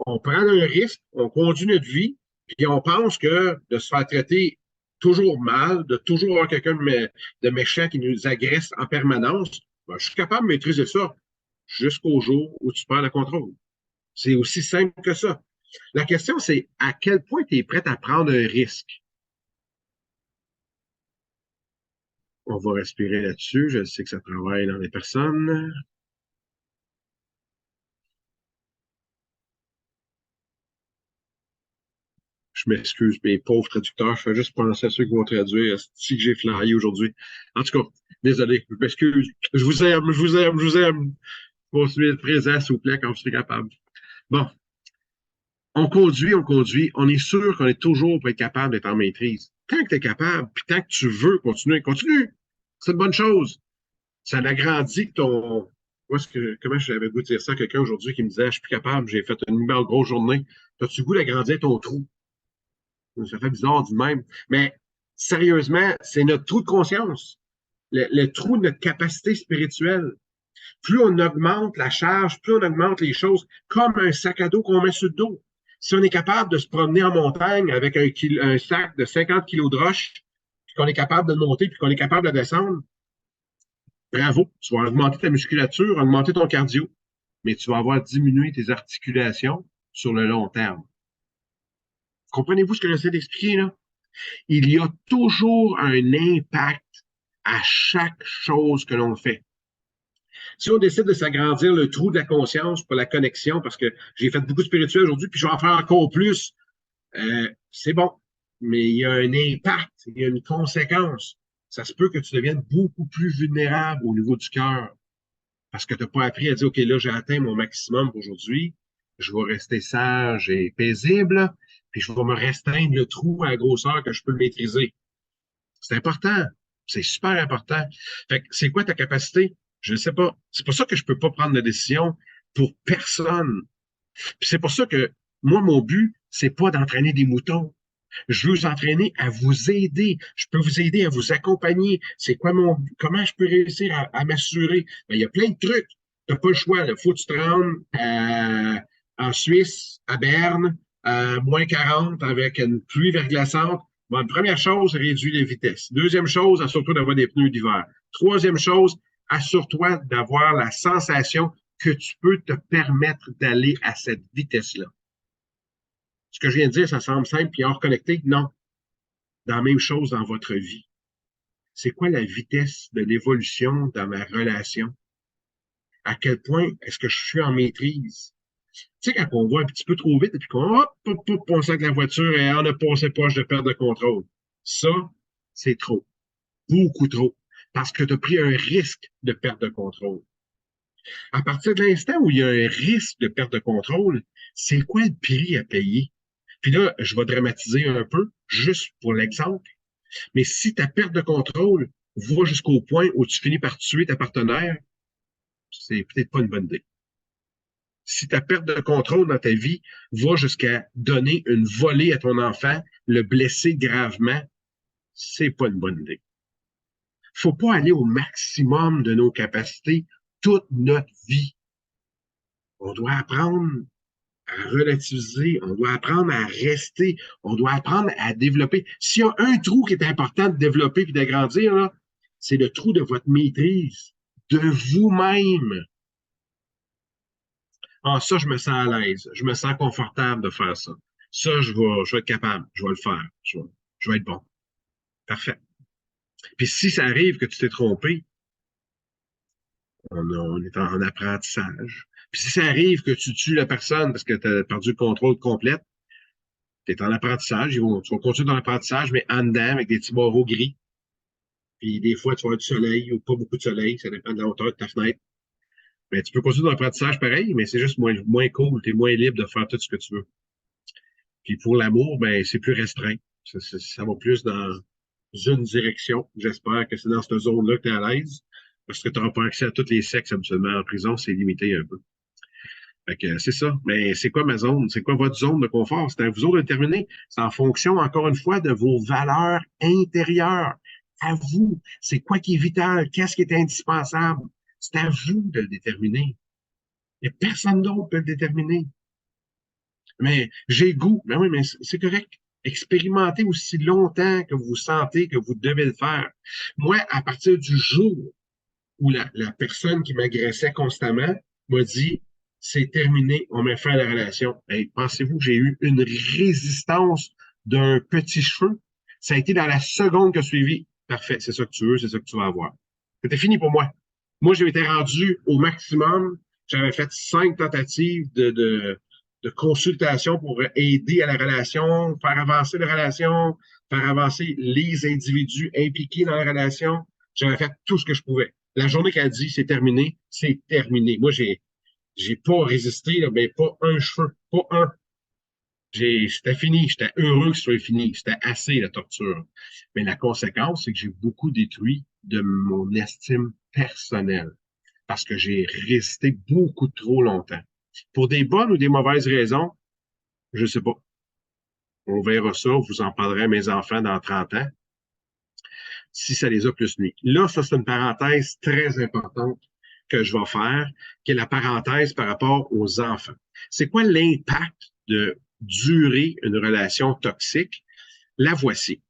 On prend un risque, on conduit notre vie, puis on pense que de se faire traiter toujours mal, de toujours avoir quelqu'un de méchant qui nous agresse en permanence, ben, je suis capable de maîtriser ça jusqu'au jour où tu perds le contrôle. C'est aussi simple que ça. La question, c'est à quel point tu es prêt à prendre un risque. On va respirer là-dessus. Je sais que ça travaille dans les personnes. Je m'excuse, mes pauvres traducteurs, je fais juste penser à ceux qui vont traduire si que j'ai flyé aujourd'hui. En tout cas, désolé, je m'excuse. Je vous aime, je vous aime, je vous aime. Continuez d'être présent, s'il vous plaît, quand vous serez capable. Bon, on conduit, on est sûr qu'on est toujours pour être capable d'être en maîtrise. Tant que tu es capable, puis tant que tu veux continuer, continue. C'est une bonne chose. Ça agrandit ton. Moi, comment je l'avais goût de dire ça à quelqu'un aujourd'hui qui me disait, je suis plus capable, j'ai fait une grosse journée. As-tu le goût d'agrandir ton trou? Ça fait bizarre du même. Mais sérieusement, c'est notre trou de conscience, le trou de notre capacité spirituelle. Plus on augmente la charge, plus on augmente les choses, comme un sac à dos qu'on met sur le dos. Si on est capable de se promener en montagne avec un sac de 50 kilos de roche, puis qu'on est capable de le monter, puis qu'on est capable de le descendre, bravo, tu vas augmenter ta musculature, augmenter ton cardio, mais tu vas avoir diminué tes articulations sur le long terme. Comprenez-vous ce que j'essaie d'expliquer, là? Il y a toujours un impact à chaque chose que l'on fait. Si on décide de s'agrandir le trou de la conscience pour la connexion, parce que j'ai fait beaucoup de spirituel aujourd'hui, puis je vais en faire encore plus, c'est bon. Mais il y a un impact, il y a une conséquence. Ça se peut que tu deviennes beaucoup plus vulnérable au niveau du cœur, parce que tu n'as pas appris à dire, OK, là, j'ai atteint mon maximum pour aujourd'hui, je vais rester sage et paisible, puis je vais me restreindre le trou à la grosseur que je peux le maîtriser. C'est important. C'est super important. Fait que c'est quoi ta capacité? Je ne sais pas. C'est pour ça que je ne peux pas prendre de décision pour personne. Puis c'est pour ça que moi, mon but, c'est pas d'entraîner des moutons. Je veux vous entraîner à vous aider. Je peux vous aider à vous accompagner. C'est quoi comment je peux réussir à m'assurer? Ben, il y a plein de trucs. Tu n'as pas le choix. Il faut que tu te rendes en Suisse, à Berne, à moins 40 avec une pluie verglaçante. Bon, première chose, réduis les vitesses. Deuxième chose, assure-toi d'avoir des pneus d'hiver. Troisième chose, assure-toi d'avoir la sensation que tu peux te permettre d'aller à cette vitesse-là. Ce que je viens de dire, ça semble simple et hors connecté? Non. Dans la même chose dans votre vie. C'est quoi la vitesse de l'évolution dans ma relation? À quel point est-ce que je suis en maîtrise? Tu sais, quand on va un petit peu trop vite et puis qu'on on sent que la voiture est on a passé proche de perdre le contrôle. Ça, c'est trop. Beaucoup trop. Parce que tu as pris un risque de perte de contrôle. À partir de l'instant où il y a un risque de perte de contrôle, c'est quoi le prix à payer? Puis là, je vais dramatiser un peu, juste pour l'exemple. Mais si ta perte de contrôle, va jusqu'au point où tu finis par tuer ta partenaire, c'est peut-être pas une bonne idée. Si ta perte de contrôle dans ta vie va jusqu'à donner une volée à ton enfant, le blesser gravement, c'est pas une bonne idée. Faut pas aller au maximum de nos capacités toute notre vie. On doit apprendre à relativiser, on doit apprendre à rester, on doit apprendre à développer. S'il y a un trou qui est important de développer et d'agrandir, là, c'est le trou de votre maîtrise, de vous-même. Ah, ça, je me sens à l'aise, je me sens confortable de faire ça. Ça, je vais être capable, je vais le faire, je vais être bon. Parfait. Puis si ça arrive que tu t'es trompé, on est en apprentissage. Puis si ça arrive que tu tues la personne parce que tu as perdu le contrôle complet, tu es en apprentissage, tu vas continuer dans l'apprentissage, mais en dedans, avec des petits barreaux gris. Puis des fois, tu vas avoir du soleil ou pas beaucoup de soleil, ça dépend de la hauteur de ta fenêtre. Mais tu peux continuer dans l'apprentissage pareil, mais c'est juste moins cool, tu es moins libre de faire tout ce que tu veux. Puis pour l'amour, ben c'est plus restreint. Ça va plus dans une direction. J'espère que c'est dans cette zone-là que tu es à l'aise, parce que tu n'auras pas accès à tous les sexes absolument en prison, c'est limité un peu. Fait que c'est ça. Mais c'est quoi ma zone? C'est quoi votre zone de confort? C'est à vous autres de déterminer. C'est en fonction, encore une fois, de vos valeurs intérieures. À vous. C'est quoi qui est vital? Qu'est-ce qui est indispensable? C'est à vous de le déterminer. Il n'y a personne d'autre qui peut le déterminer. Mais j'ai goût. Mais oui, mais c'est correct. Expérimentez aussi longtemps que vous sentez que vous devez le faire. Moi, à partir du jour où la personne qui m'agressait constamment m'a dit c'est terminé, on met fin à la relation. Hey, pensez-vous que j'ai eu une résistance d'un petit cheveu? Ça a été dans la seconde qui a suivi. Parfait, c'est ça que tu veux, c'est ça que tu vas avoir. C'était fini pour moi. Moi, j'ai été rendu au maximum. J'avais fait 5 tentatives de consultation pour aider à la relation, faire avancer la relation, faire avancer les individus impliqués dans la relation. J'avais fait tout ce que je pouvais. La journée qu'elle a dit c'est terminé, c'est terminé. Moi, j'ai pas résisté, là, mais pas un cheveu, pas un. C'était fini, j'étais heureux que ce soit fini, c'était assez la torture. Mais la conséquence, c'est que j'ai beaucoup détruit de mon estime personnelle parce que j'ai résisté beaucoup trop longtemps. Pour des bonnes ou des mauvaises raisons, je sais pas. On verra ça, vous en parlerez à mes enfants dans 30 ans, si ça les a plus nuit. Là, ça, c'est une parenthèse très importante que je vais faire, qui est la parenthèse par rapport aux enfants. C'est quoi l'impact de durer une relation toxique? La voici.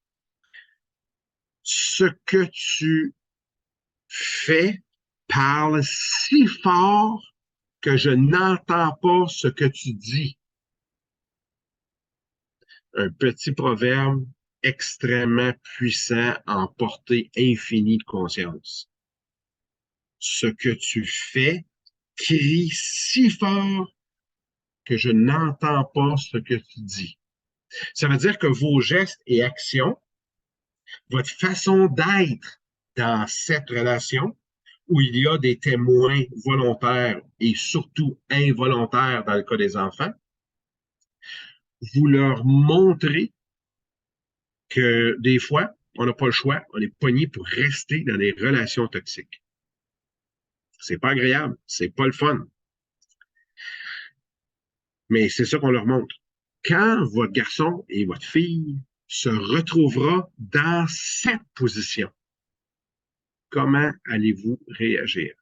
Ce que tu fais parle si fort que je n'entends pas ce que tu dis. Un petit proverbe extrêmement puissant en portée infinie de conscience. Ce que tu fais crie si fort que je n'entends pas ce que tu dis. Ça veut dire que vos gestes et actions, votre façon d'être dans cette relation, où il y a des témoins volontaires et surtout involontaires dans le cas des enfants, vous leur montrez que des fois, on n'a pas le choix, on est pogné pour rester dans des relations toxiques. C'est pas agréable, c'est pas le fun. Mais c'est ça qu'on leur montre. Quand votre garçon et votre fille se retrouvera dans cette position, comment allez-vous réagir?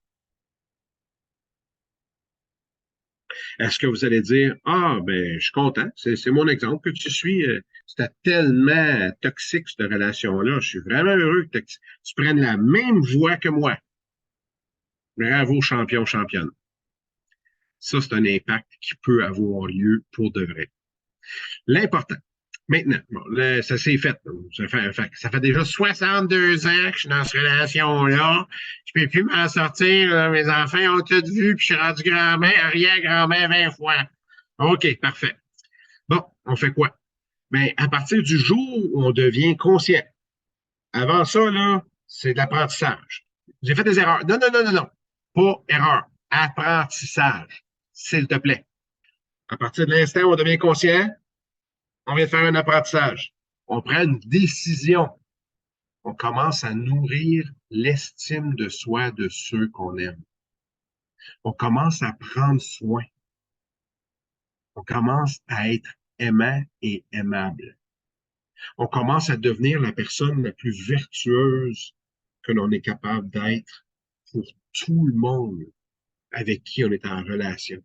Est-ce que vous allez dire, ah, ben, je suis content, c'est mon exemple que tu suis, c'était tellement toxique, cette relation-là, je suis vraiment heureux que tu prennes la même voie que moi. Bravo, champion, championne. Ça, c'est un impact qui peut avoir lieu pour de vrai. L'important. Maintenant, bon, là, ça s'est fait. Ça fait déjà 62 ans que je suis dans cette relation-là. Je ne peux plus m'en sortir. Là. Mes enfants ont tout vu, puis je suis rendu grand-mère, arrière-grand-mère 20 fois. OK, parfait. Bon, on fait quoi? Bien, à partir du jour où on devient conscient. Avant ça, là, c'est de l'apprentissage. J'ai fait des erreurs. Non, non, non, non, non. Pas erreur. Apprentissage. S'il te plaît. À partir de l'instant où on devient conscient, on vient de faire un apprentissage. On prend une décision. on commence à nourrir l'estime de soi de ceux qu'on aime. On commence à prendre soin. On commence à être aimant et aimable. On commence à devenir la personne la plus vertueuse que l'on est capable d'être pour tout le monde avec qui on est en relation.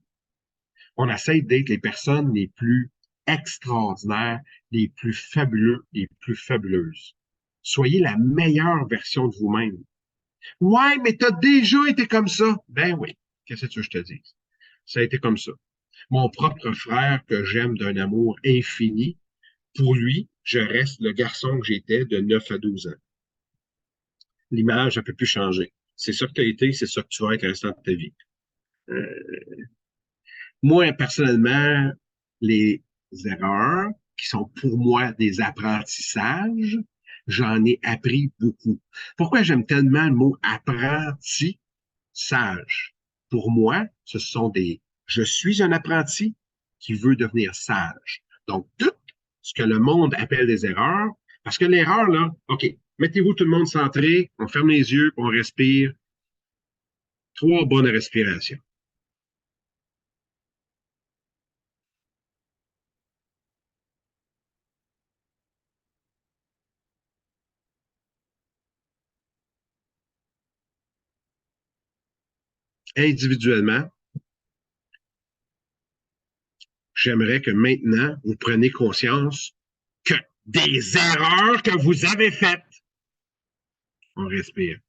On essaie d'être les personnes les plus extraordinaires, les plus fabuleux, les plus fabuleuses. Soyez la meilleure version de vous-même. Ouais, mais t'as déjà été comme ça. Ben oui, qu'est-ce que tu veux que je te dise? Ça a été comme ça. Mon propre frère que j'aime d'un amour infini, pour lui, je reste le garçon que j'étais de 9 à 12 ans. L'image ne peut plus changer. C'est ça que tu as été, c'est ça que tu vas être le restant de ta vie. Moi, personnellement, les erreurs qui sont pour moi des apprentissages, j'en ai appris beaucoup. Pourquoi j'aime tellement le mot apprentissage? Pour moi, ce sont des... Je suis un apprenti qui veut devenir sage. Donc, tout ce que le monde appelle des erreurs, parce que l'erreur, là, OK, mettez-vous tout le monde centré, on ferme les yeux, on respire. 3 bonnes respirations. Individuellement, j'aimerais que maintenant, vous preniez conscience que des erreurs que vous avez faites, on respire.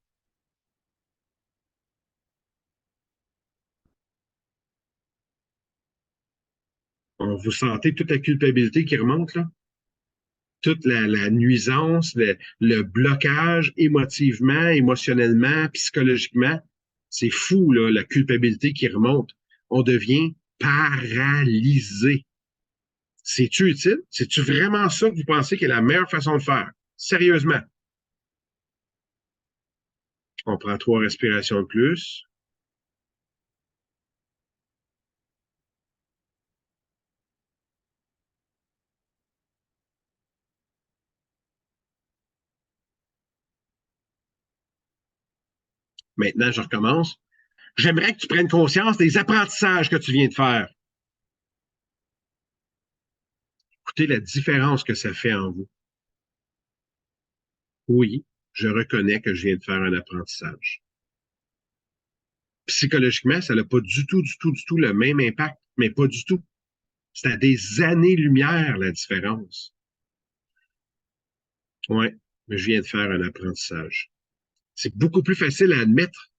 On vous sentez toute la culpabilité qui remonte, là? Toute la nuisance, le blocage émotivement, émotionnellement, psychologiquement. C'est fou, là, la culpabilité qui remonte. On devient paralysé. C'est-tu utile? C'est-tu vraiment ça que vous pensez qui est la meilleure façon de faire? Sérieusement. On prend 3 respirations de plus. Maintenant, je recommence. J'aimerais que tu prennes conscience des apprentissages que tu viens de faire. Écoutez la différence que ça fait en vous. Oui, je reconnais que je viens de faire un apprentissage. Psychologiquement, ça n'a pas du tout le même impact, mais pas du tout. C'est à des années-lumière la différence. Oui, mais je viens de faire un apprentissage. C'est beaucoup plus facile à admettre.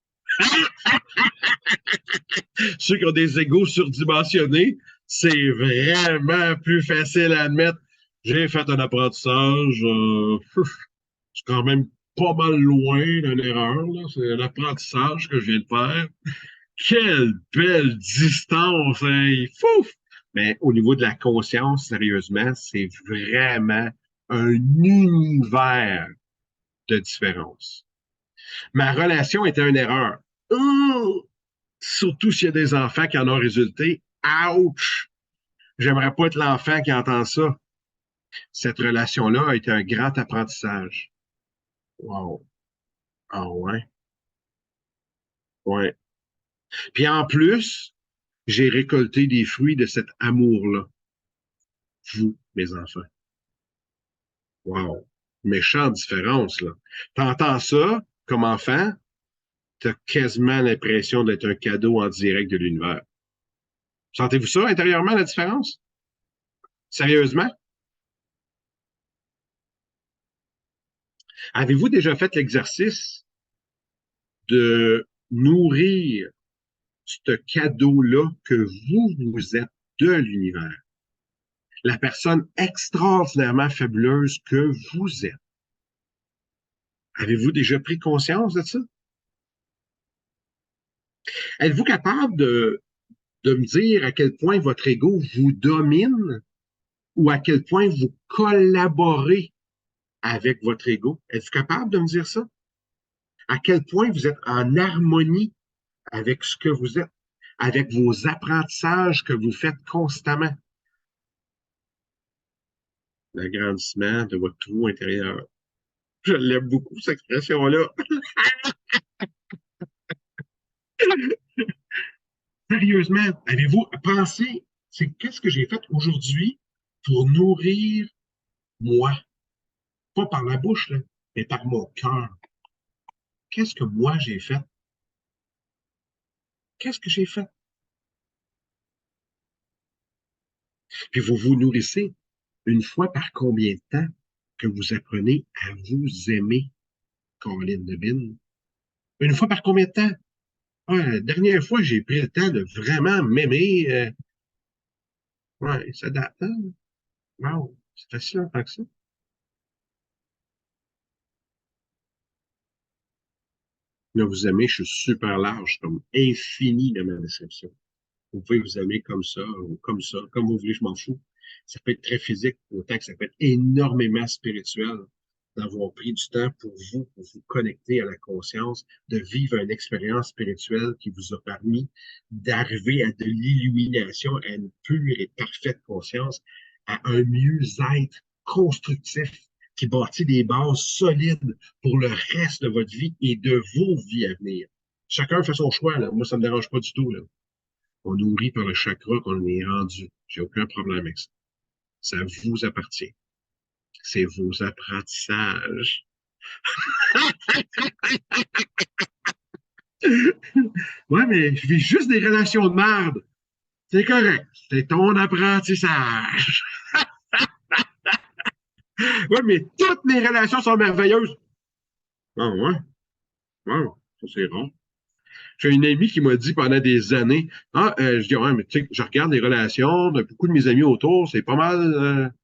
Ceux qui ont des égos surdimensionnés, c'est vraiment plus facile à admettre. J'ai fait un apprentissage, c'est quand même pas mal loin d'une erreur, là. C'est un apprentissage que je viens de faire. Quelle belle distance, hein? Fouf! Mais au niveau de la conscience, sérieusement, c'est vraiment un univers de différence. Ma relation était une erreur. Oh! Surtout s'il y a des enfants qui en ont résulté. Ouch! J'aimerais pas être l'enfant qui entend ça. Cette relation-là a été un grand apprentissage. Wow. Ah ouais? Ouais. Puis en plus, j'ai récolté des fruits de cet amour-là. Vous, mes enfants. Wow. Méchante différence, là. T'entends ça comme enfant, t'as quasiment l'impression d'être un cadeau en direct de l'univers. Sentez-vous ça intérieurement, la différence? Sérieusement? Avez-vous déjà fait l'exercice de nourrir ce cadeau-là que vous êtes de l'univers? La personne extraordinairement fabuleuse que vous êtes. Avez-vous déjà pris conscience de ça? Êtes-vous capable de me dire à quel point votre ego vous domine ou à quel point vous collaborez avec votre ego? Êtes-vous capable de me dire ça? À quel point vous êtes en harmonie avec ce que vous êtes, avec vos apprentissages que vous faites constamment? L'agrandissement de votre trou intérieur. Je l'aime beaucoup, cette expression-là. Sérieusement, avez-vous pensé, c'est qu'est-ce que j'ai fait aujourd'hui pour nourrir moi? Pas par la bouche, là, mais par mon cœur. Qu'est-ce que moi j'ai fait? Qu'est-ce que j'ai fait? Puis vous vous nourrissez une fois par combien de temps que vous apprenez à vous aimer, Caroline Devine? Une fois par combien de temps? Ouais, la dernière fois, j'ai pris le temps de vraiment m'aimer. Ouais, ça date, hein? Wow, c'est facile longtemps que ça. Là, vous aimez, je suis super large, comme infini dans ma description. Vous pouvez vous aimer comme ça, ou comme ça, comme vous voulez, je m'en fous. Ça peut être très physique, autant que ça peut être énormément spirituel, d'avoir pris du temps pour vous connecter à la conscience, de vivre une expérience spirituelle qui vous a permis d'arriver à de l'illumination, à une pure et parfaite conscience, à un mieux-être constructif qui bâtit des bases solides pour le reste de votre vie et de vos vies à venir. Chacun fait son choix, là. Moi, ça me dérange pas du tout, là. On nourrit par le chakra qu'on est rendu. J'ai aucun problème avec ça. Ça vous appartient. C'est vos apprentissages. Ouais, mais je vis juste des relations de merde. C'est correct. C'est ton apprentissage. Ouais, mais toutes mes relations sont merveilleuses. Ah ouais? Wow, ça c'est rare. J'ai une amie qui m'a dit pendant des années, je dis, ouais, mais tu sais, je regarde les relations de beaucoup de mes amis autour, c'est pas mal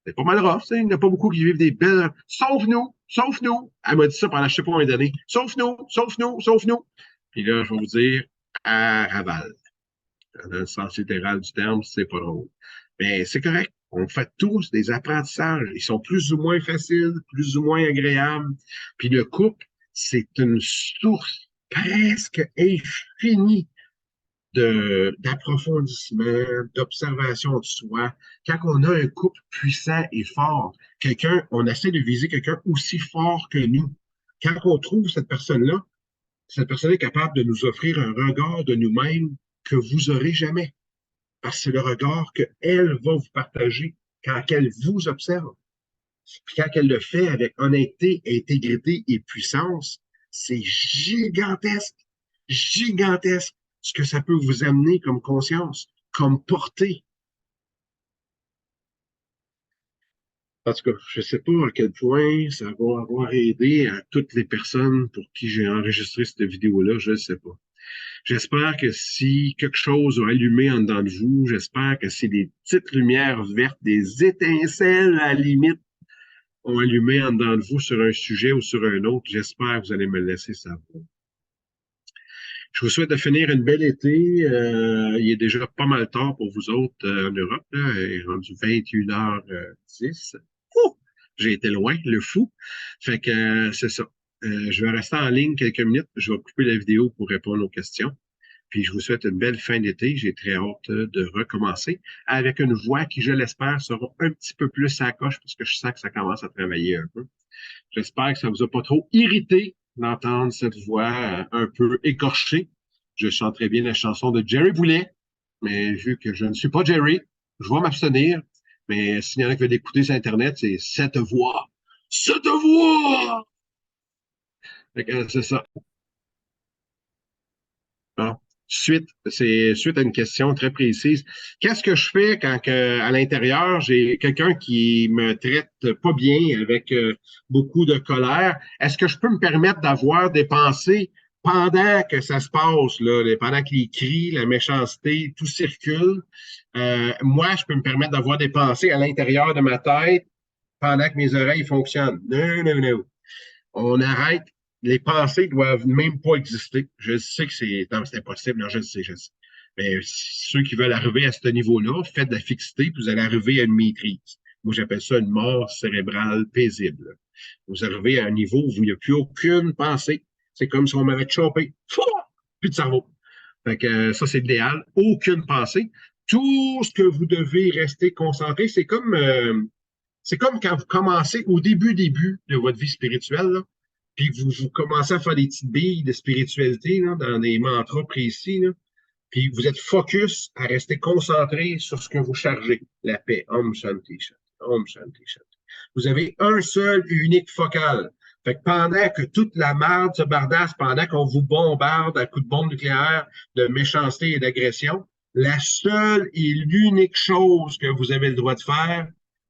rough, tu sais. Il n'y en a pas beaucoup qui vivent des belles. Sauf nous, sauf nous. Elle m'a dit ça pendant je sais pas combien d'années. Sauf nous, sauf nous, sauf nous. Puis là, je vais vous dire, à Raval. Dans le sens littéral du terme, c'est pas drôle. Mais c'est correct. On fait tous des apprentissages. Ils sont plus ou moins faciles, plus ou moins agréables. Puis le couple, c'est une source presque infinie d'approfondissement, d'observation de soi. Quand on a un couple puissant et fort, on essaie de viser quelqu'un aussi fort que nous. Quand on trouve cette personne est capable de nous offrir un regard de nous-mêmes que vous aurez jamais. Parce que c'est le regard qu'elle va vous partager quand elle vous observe. Puis quand elle le fait avec honnêteté, intégrité et puissance, c'est gigantesque, gigantesque ce que ça peut vous amener comme conscience, comme portée. En tout cas, je ne sais pas à quel point ça va avoir aidé à toutes les personnes pour qui j'ai enregistré cette vidéo-là, je ne sais pas. J'espère que si quelque chose a allumé en dedans de vous, j'espère que c'est des petites lumières vertes, des étincelles à la limite ont allumé en dedans de vous sur un sujet ou sur un autre. J'espère que vous allez me le laisser savoir. Je vous souhaite de finir une belle été. Il est déjà pas mal tard pour vous autres en Europe. Là. Il est rendu 21h10. Ouh! J'ai été loin, le fou. Fait que c'est ça. Je vais rester en ligne quelques minutes. Je vais couper la vidéo pour répondre aux questions. Puis je vous souhaite une belle fin d'été. J'ai très hâte de recommencer avec une voix qui, je l'espère, sera un petit peu plus à la coche parce que je sens que ça commence à travailler un peu. J'espère que ça ne vous a pas trop irrité d'entendre cette voix un peu écorchée. Je chante très bien la chanson de Jerry Boulet, mais vu que je ne suis pas Jerry, je vais m'abstenir. Mais s'il y en a qui veulent l'écouter sur Internet, c'est cette voix. Cette voix! C'est ça. Bon. Suite à une question très précise. Qu'est-ce que je fais quand à l'intérieur, j'ai quelqu'un qui me traite pas bien avec beaucoup de colère? Est-ce que je peux me permettre d'avoir des pensées pendant que ça se passe, là, pendant que les cris, la méchanceté, tout circule? Moi, je peux me permettre d'avoir des pensées à l'intérieur de ma tête pendant que mes oreilles fonctionnent. Non, non, non. On arrête. Les pensées doivent même pas exister. Je sais que c'est impossible, non, je le sais, je le sais. Mais ceux qui veulent arriver à ce niveau-là, faites de la fixité, puis vous allez arriver à une maîtrise. Moi, j'appelle ça une mort cérébrale paisible. Vous arrivez à un niveau où il n'y a plus aucune pensée. C'est comme si on m'avait chopé. Plus de cerveau. Fait que ça, c'est l'idéal. Aucune pensée. Tout ce que vous devez rester concentré, c'est comme C'est comme quand vous commencez au début de votre vie spirituelle, là, puis vous commencez à faire des petites billes de spiritualité là, dans des mantras précis, là, puis vous êtes focus à rester concentré sur ce que vous chargez. La paix. Om Shanti Shanti. Om Shanti Shanti. Vous avez un seul et unique focal. Fait que pendant que toute la merde se bardasse, pendant qu'on vous bombarde à coups de bombe nucléaire, de méchanceté et d'agression, la seule et l'unique chose que vous avez le droit de faire,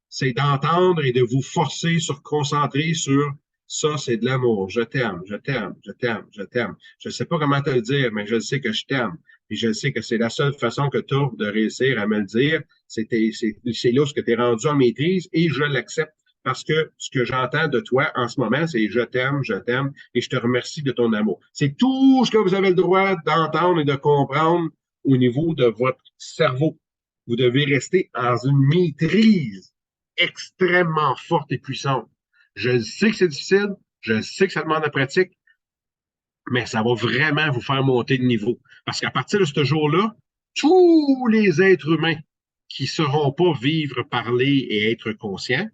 c'est d'entendre et de vous forcer sur concentrer sur ça, c'est de l'amour. Je t'aime, je t'aime, je t'aime, je t'aime. Je ne sais pas comment te le dire, mais je sais que je t'aime. Et je sais que c'est la seule façon que tu as de réussir à me le dire. C'est là ce que tu es rendu en maîtrise et je l'accepte parce que ce que j'entends de toi en ce moment, c'est je t'aime et je te remercie de ton amour. C'est tout ce que vous avez le droit d'entendre et de comprendre au niveau de votre cerveau. Vous devez rester dans une maîtrise extrêmement forte et puissante. Je sais que c'est difficile, je sais que ça demande de la pratique, mais ça va vraiment vous faire monter de niveau. Parce qu'à partir de ce jour-là, tous les êtres humains qui ne sauront pas vivre, parler et être conscients,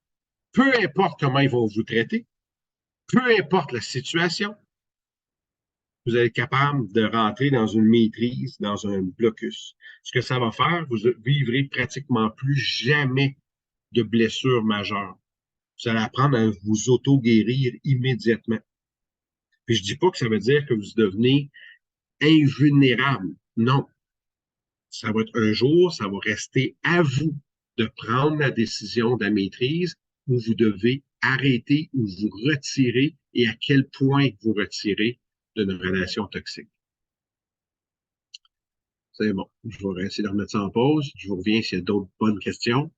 peu importe comment ils vont vous traiter, peu importe la situation, vous allez être capable de rentrer dans une maîtrise, dans un blocus. Ce que ça va faire, vous vivrez pratiquement plus jamais de blessures majeures. Vous allez apprendre à vous auto-guérir immédiatement. Puis je dis pas que ça veut dire que vous devenez invulnérable. Non. Ça va être un jour, ça va rester à vous de prendre la décision de la maîtrise où vous devez arrêter ou vous retirer et à quel point vous retirez d'une relation toxique. C'est bon. Je vais essayer de remettre ça en pause. Je vous reviens s'il y a d'autres bonnes questions.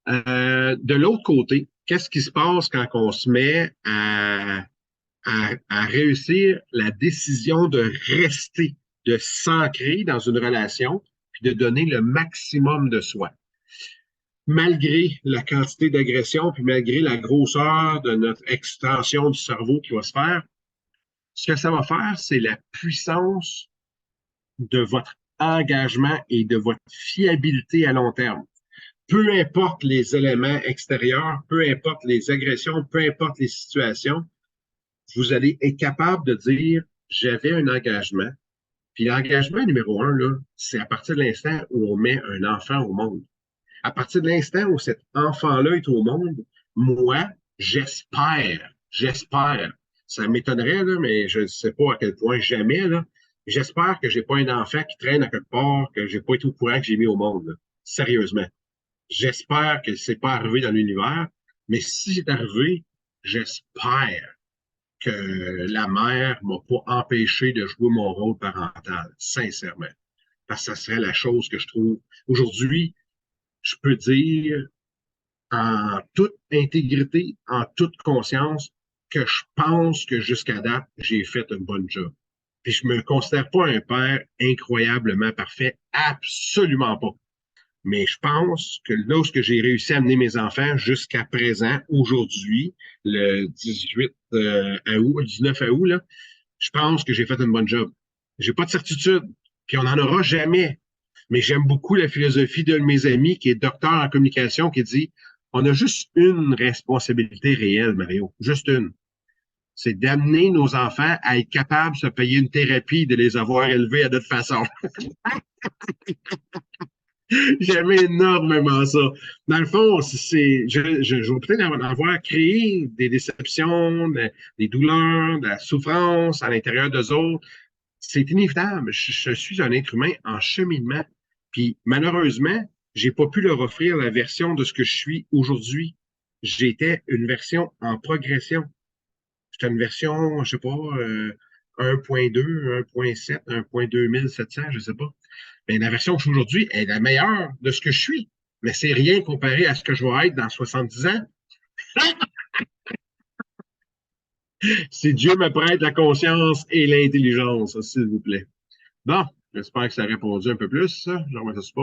De l'autre côté, qu'est-ce qui se passe quand on se met à réussir la décision de rester, de s'ancrer dans une relation, puis de donner le maximum de soi? Malgré la quantité d'agression, puis malgré la grosseur de notre extension du cerveau qui va se faire, ce que ça va faire, c'est la puissance de votre engagement et de votre fiabilité à long terme. Peu importe les éléments extérieurs, peu importe les agressions, peu importe les situations, vous allez être capable de dire, j'avais un engagement. Puis l'engagement numéro un, là, c'est à partir de l'instant où on met un enfant au monde. À partir de l'instant où cet enfant-là est au monde, moi, j'espère, ça m'étonnerait, là, mais je ne sais pas à quel point jamais, là, j'espère que j'ai pas un enfant qui traîne à quelque part, que j'ai pas été au courant que j'ai mis au monde, là. Sérieusement. J'espère que c'est pas arrivé dans l'univers, mais si c'est arrivé, j'espère que la mère m'a pas empêché de jouer mon rôle parental, sincèrement. Parce que ça serait la chose que je trouve. Aujourd'hui, je peux dire en toute intégrité, en toute conscience, que je pense que jusqu'à date, j'ai fait un bon job. Puis je me considère pas un père incroyablement parfait, absolument pas. Mais je pense que là où j'ai réussi à amener mes enfants jusqu'à présent, aujourd'hui, le 18 août, le 19 août, là, je pense que j'ai fait une bonne job. J'ai pas de certitude, puis on n'en aura jamais. Mais j'aime beaucoup la philosophie d'un de mes amis qui est docteur en communication qui dit on a juste une responsabilité réelle, Mario, juste une. C'est d'amener nos enfants à être capables de se payer une thérapie, de les avoir élevés à notre façon. J'aime énormément ça. Dans le fond, je vais peut-être avoir créé des déceptions, des douleurs, de la souffrance à l'intérieur d'eux autres. C'est inévitable. Je suis un être humain en cheminement. Puis malheureusement, j'ai pas pu leur offrir la version de ce que je suis aujourd'hui. J'étais une version en progression. J'étais une version, je sais pas, 1.2, 1.7, 1.2700, je sais pas. Mais la version que je suis aujourd'hui est la meilleure de ce que je suis. Mais c'est rien comparé à ce que je vais être dans 70 ans. Si Dieu me prête la conscience et l'intelligence, s'il vous plaît. Bon, j'espère que ça a répondu un peu plus. Je remets ça sur pause.